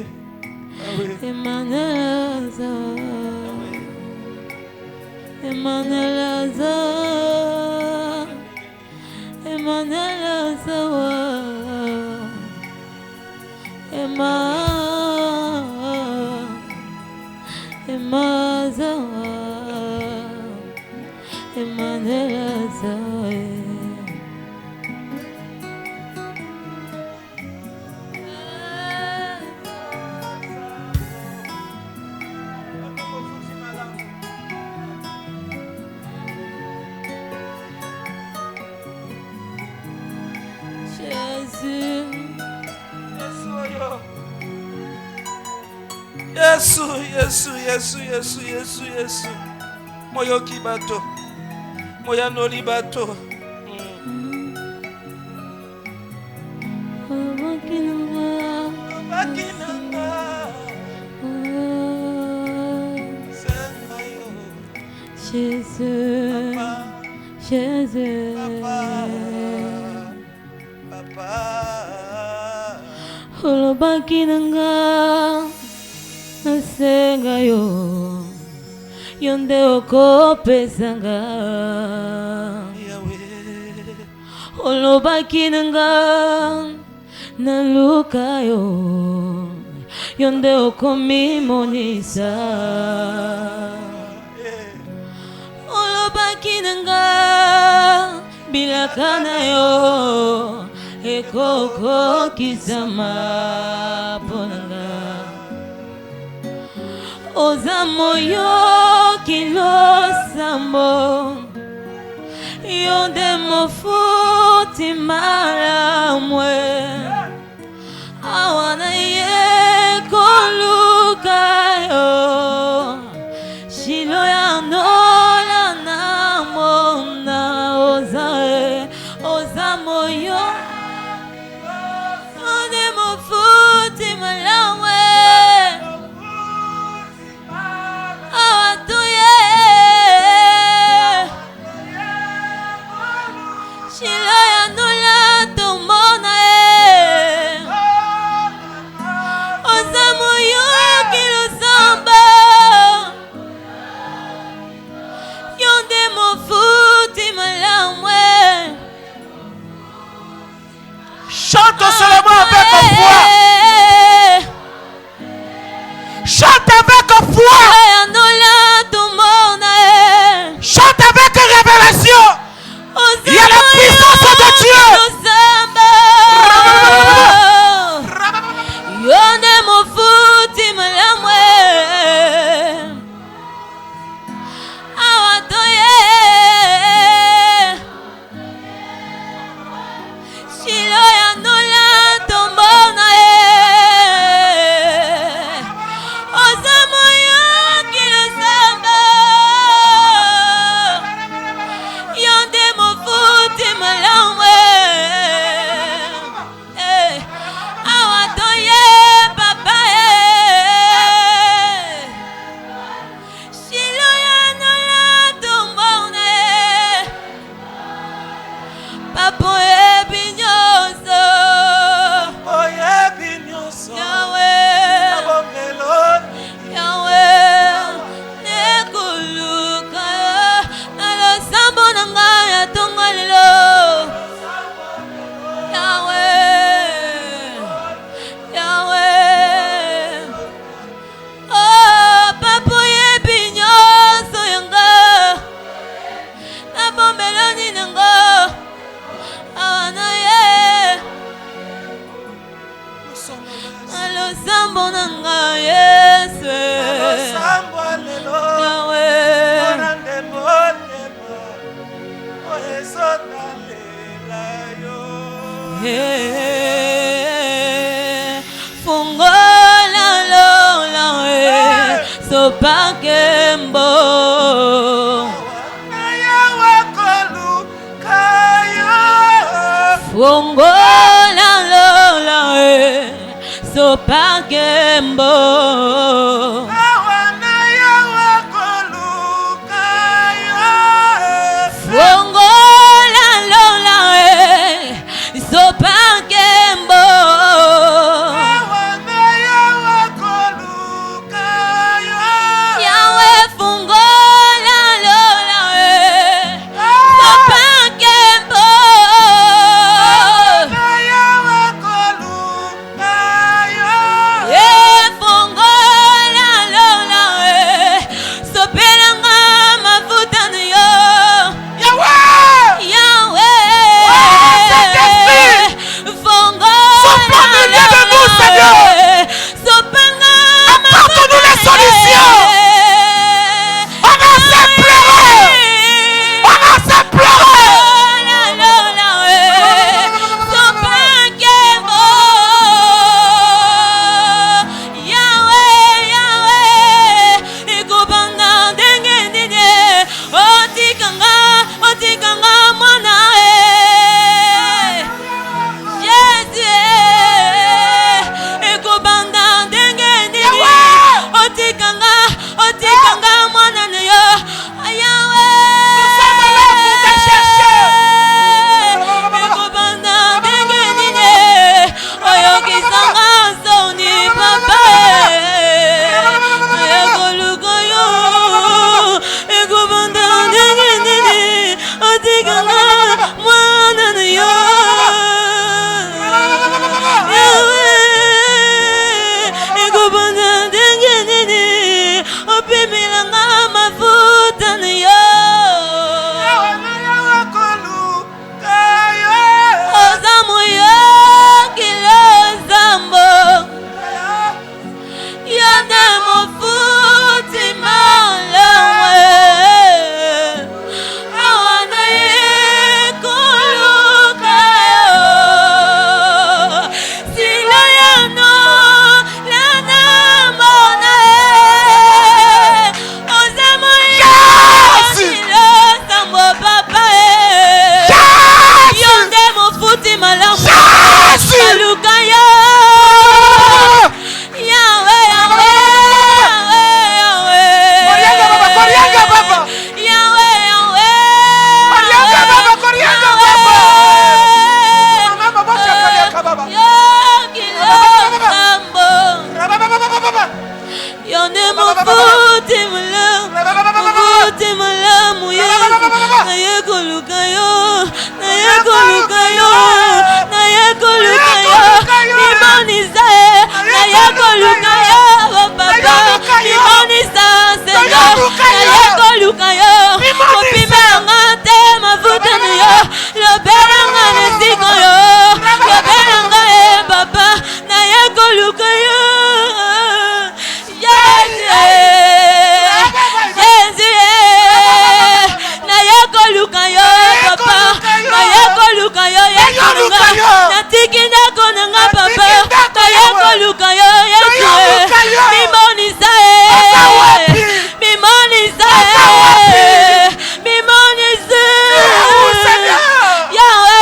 Yesu. Moyo kibato. Moya no libato. Jésus, Papa. Holobaki nanga nasenga yo yonde okopesanga Holobaki nanga naluka yo yonde okomimonisa Holobaki nanga bilakana yo ekoko kisama ponanga ozamoyo kilosambo yonde mofuti malamwe awana ye kolukayo shilo ya nola namona ozae ozamoyo futi malawe awatuye shilo ya nula tumona ozamu yuki lusamba yonde mofuti malawe. Chante seulement avec foi. Papa yebi nyonso. oyebi nyonso Yahweh, nabomeloni Yahweh, nekuluka yo. Nalosambo na ngai ya tongo lelo. Yahweh, Yahweh. Oh, Papa yebi nyonso yanga. Nabomeloni nanga. Ana ye. Alosambo nanga Yesu. alosambo lelo Yahweh. mpona ndembo motema oyo ezotalela yo Fungola lola we sopakembo. na yawe koluka yo Fungola lola we sopakembo. awa na yawe koluka yo Fungola lola we sopakembo. awa na yawe koluka yo Yahweh fungola lola we sopakembo. na yawe koluka yo Fungola lola we sopelanga mafuta na yo. yawe Yahweh, Saint-Esprit, fungola souffle au milieu de nous, Seigneur. sopanga Apporte-nous les solutions. On a assez pleuré. On a assez pleuré. Yahweh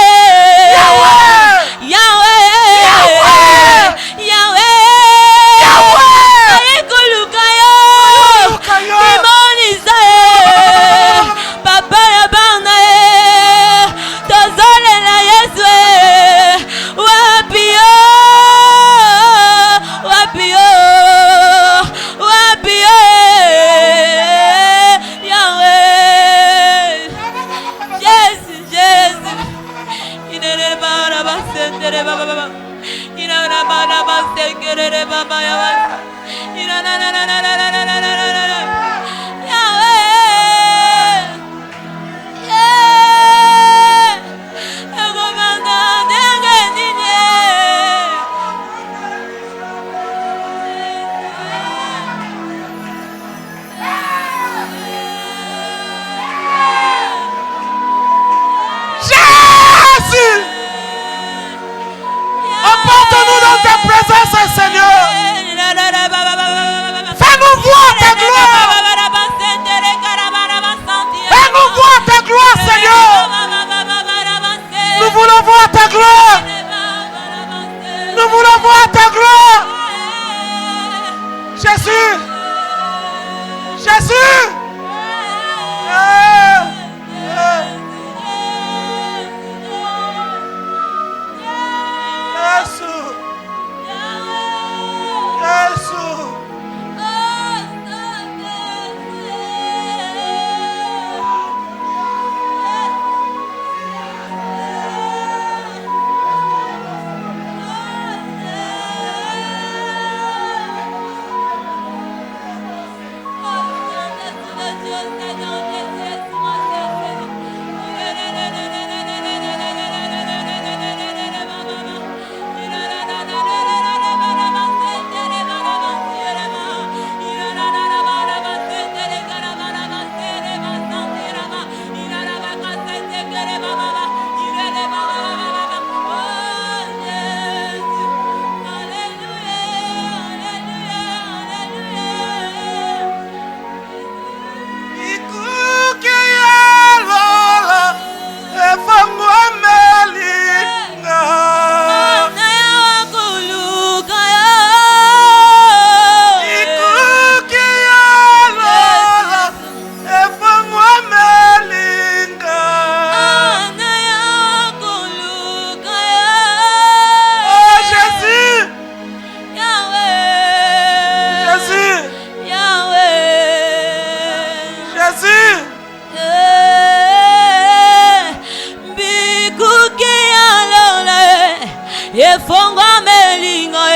Efonga melinga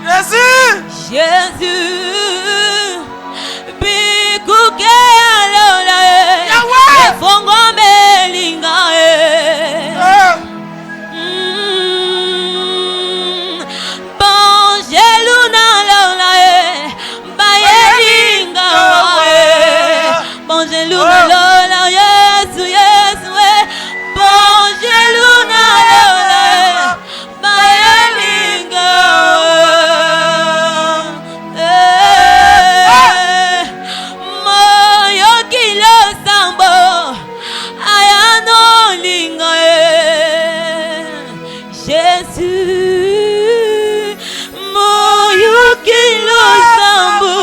Jésus. Jésus. Bikuke alola Yahweh. Efonga melinga Bangeluna lola Bayelinga Bangeluna lola Yesu Yesu Bangeluna lola Bayelinga Moyokilo sambo Ayano linga Jésus Moyokilo sambo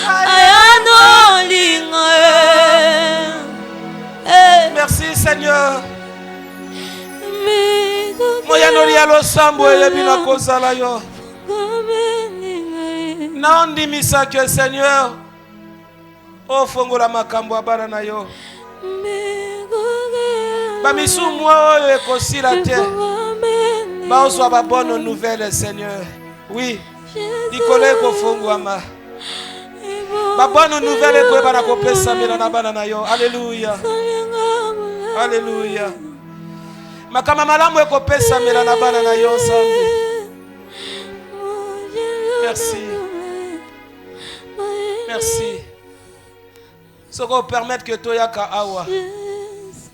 Ayano linga Merci Seigneur. Moyanoli alo sambo elebina kozala yo. Naondimisa que Seigneur ofongola makambo abana na yo. Bamisu mwa oyo ekosila te. Baozwa ba bonne nouvelle Seigneur. Oui. Dikole kofongwama. Ba bonne nouvelle ekoyeba na kopesa mina na bana na yo. Alléluia. Alléluia. Makama malamu ekopesa mina na bana na yo Nzambe. Merci. Merci. Soko permettre que toyaka awa.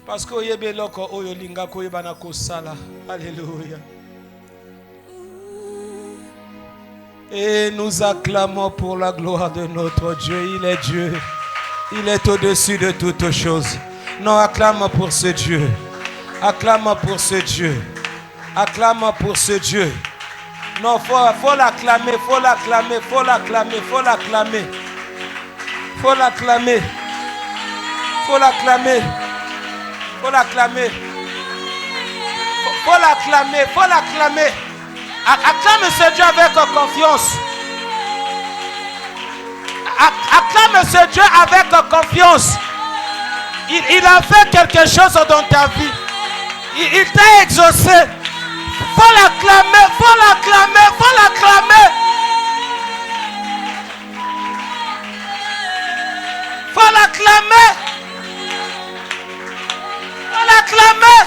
Parce que oyebe loko oyo linga koyeba na kosala. Alléluia. Et nous acclamons pour la gloire de notre Dieu. Il est Dieu. Il est au-dessus de toutes choses. Non, acclame pour ce Dieu. Acclame pour ce Dieu. Acclame pour ce Dieu. Non, faut l'acclamer, faut l'acclamer, faut l'acclamer, faut l'acclamer. Faut l'acclamer. Faut l'acclamer. Faut l'acclamer. Faut l'acclamer, faut l'acclamer. Acclame ce Dieu avec confiance. Acclame ce Dieu avec confiance. Il a fait quelque chose dans ta vie. Il t'a exaucé. Faut l'acclamer, faut l'acclamer, faut l'acclamer. Faut l'acclamer. Faut l'acclamer.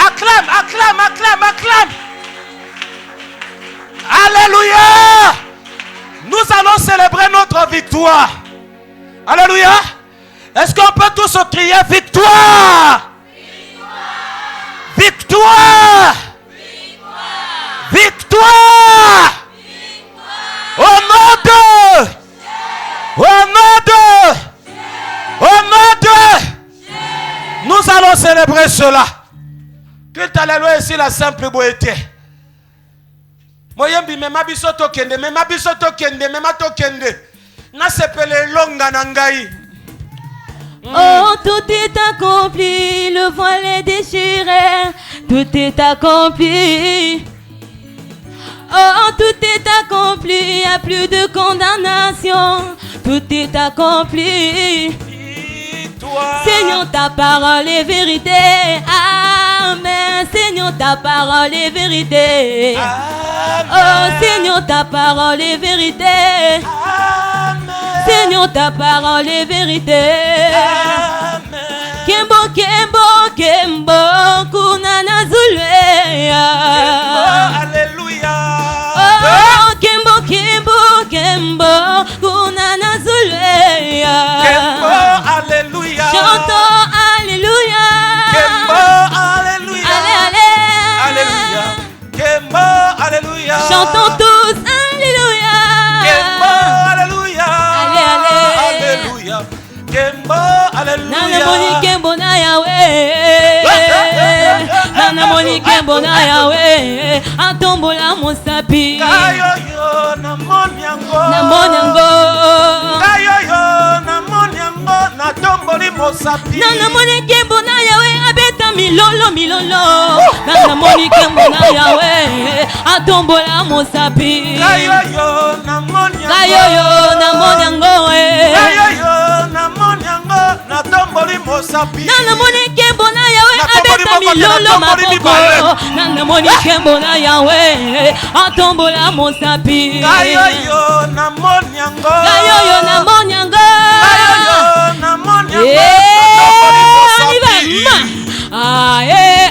Acclame, acclame, acclame, acclame. Alléluia. Nous allons célébrer notre victoire. Alléluia. Est-ce qu'on peut tous crier victoire? Victoire. Victoire. Victoire. Au nom de. Nous allons célébrer cela. Que t'alléluia ici la simple beauté. Moyembi mema biso tokende, mema biso tokende, mema tokende. Na sepele longa na ngai. Oh, tout est accompli, le voile est déchiré, tout est accompli. Oh, tout est accompli, il n'y a plus de condamnation, tout est accompli. Seigneur, ta parole est vérité. Amen. Seigneur, ta parole est vérité. Amen. Oh, Seigneur, ta parole est vérité. Amen. Seigneur, ta parole est vérité. Amen. Kembo, Kembo, Kembo, Kunana Zulweya. Alléluia. Oh, Kembo, Kembo, Kembo, Kunana Zulweya. Kembo, alléluia. Chantons Alléluia. Kembo, alléluia. Allez, allez. Alléluia. Kembo, alléluia. Chantons tous Alléluia. Kembo, alléluia. Allez, allez. Alléluia. Kembo, alléluia. Nana moni Kembo na Yahweh. Nana moni Kembo na Yahweh. Atombola mosapi. Kayoyo na monyango. Na monyango. Kayoyo na monyango na tomboli mosapi. Nana moni Kembo na Yahweh. Abeta milolo milolo. Nana moni Kembo na Yahweh. Atombola mosapi. Kayoyo na monyango. Kayoyo na monyango. mosapi. Nana monike bona yawe abeta milolo maboko. Nana monike bona yawe atombola mosapi. Ayoyo na monyango. Ayoyo na monyango. Ayoyo na monyango. Aye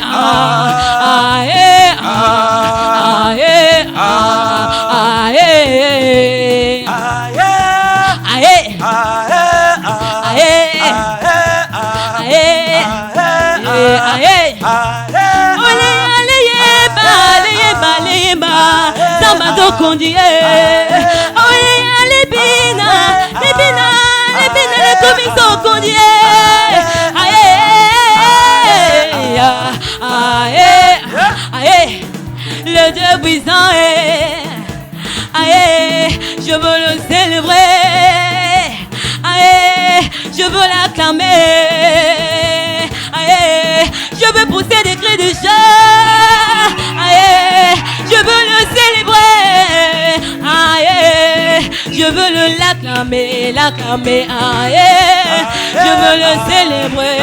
aye le Dieu puissant est, je veux le célébrer, je veux l'acclamer, je veux pousser des cris de joie, je veux le célébrer, je veux l'acclamer, je veux le célébrer,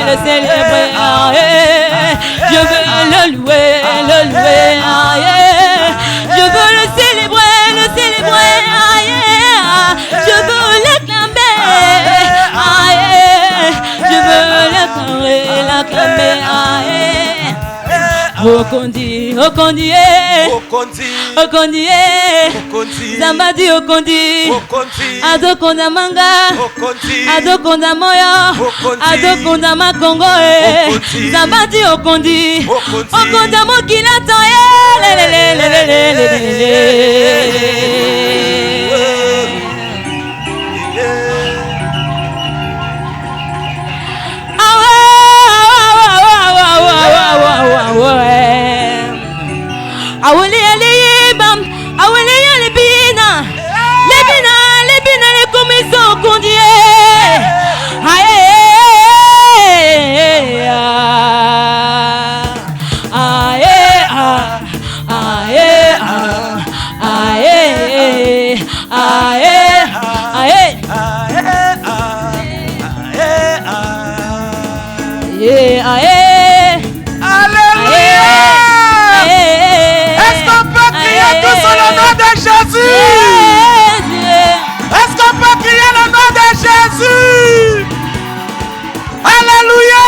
je veux le louer, je veux le célébrer, je veux l'acclamer, je veux l'acclamer, Okondi, Zambadi Okondi, Adokonda manga, Adokonda moyo, Adokonda makongo, Zambadi Okondi, Okonda mokilato, Est-ce qu'on peut crier tous le nom de Jésus? Est-ce qu'on peut crier le nom de Jésus? Alléluia!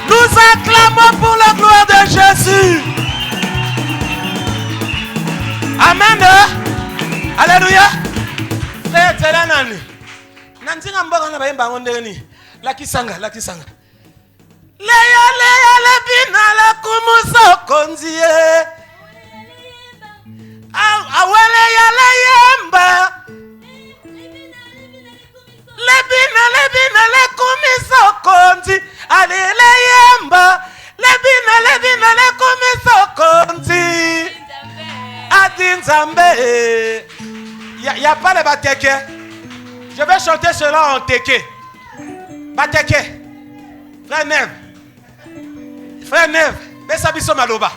Nous acclamons pour la gloire de Jésus. Amen. Alléluia. Frère Telanani. Nanzinga mboga na baimba ngondeni. Lakisanga. Leya lebina la kumuso konzie. Awele ya leyemba. Lebina le kumiso konzi. Ale leyemba. Lebina le kumiso konzi. Adinzambe. Y a pas le bateke. Je vais chanter cela en teke. Bateke. Frère Neve, besa biso maloba.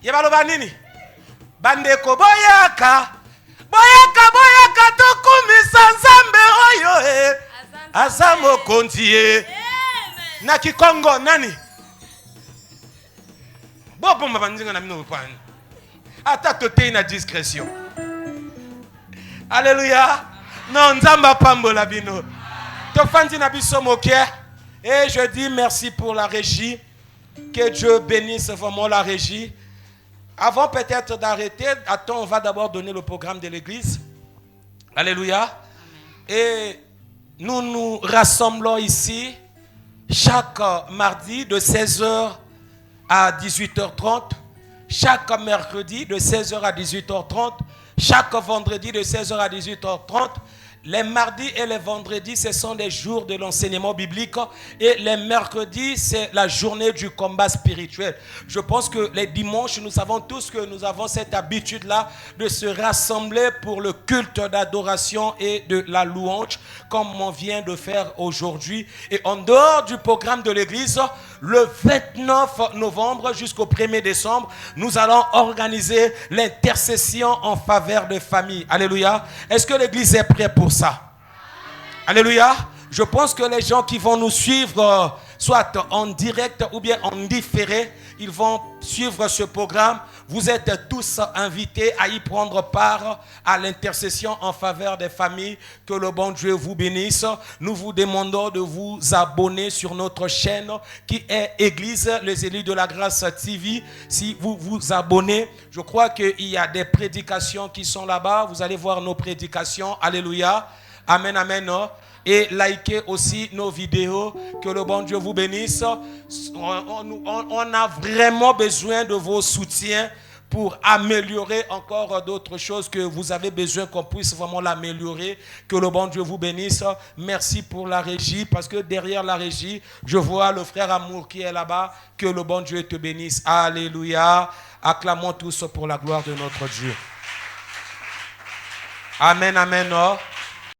Ye maloba nini? Bandeko boyaka tokumisa Nzambe oyo azamo kontie. Na Kikongo nani? Bobo mabandinga na mino pani. Ata tote na discrétion. Alléluia. Non, Nzamba pambola bino. Tofandi na biso moke. Et je dis merci pour la régie. Que Dieu bénisse vraiment la régie. Avant peut-être d'arrêter, attends, on va d'abord donner le programme de l'église. Alléluia. Amen. Et nous nous rassemblons ici chaque mardi de 16h à 18h30. Chaque mercredi de 16h à 18h30. Chaque vendredi de 16h à 18h30. Les mardis et les vendredis, ce sont les jours de l'enseignement biblique. Et les mercredis, c'est la journée du combat spirituel. Je pense que les dimanches, nous savons tous que nous avons cette habitude-là de se rassembler pour le culte d'adoration et de la louange, comme on vient de faire aujourd'hui. Et en dehors du programme de l'église, le 29 novembre jusqu'au 1er décembre, nous allons organiser l'intercession en faveur des familles. Alléluia. Est-ce que l'église est prête pour ça? Alléluia. Je pense que les gens qui vont nous suivre, soit en direct ou bien en différé, ils vont suivre ce programme. Vous êtes tous invités à y prendre part à l'intercession en faveur des familles. Que le bon Dieu vous bénisse. Nous vous demandons de vous abonner sur notre chaîne qui est Église Les Élus de la Grâce TV. Si vous vous abonnez, je crois qu'il y a des prédications qui sont là-bas. Vous allez voir nos prédications. Alléluia. Amen, amen. Et likez aussi nos vidéos. Que le bon Dieu vous bénisse. On a vraiment besoin de vos soutiens pour améliorer encore d'autres choses que vous avez besoin qu'on puisse vraiment l'améliorer. Que le bon Dieu vous bénisse. Merci pour la régie, parce que derrière la régie, je vois le frère Amour qui est là-bas. Que le bon Dieu te bénisse. Alléluia. Acclamons tous pour la gloire de notre Dieu. Amen, amen.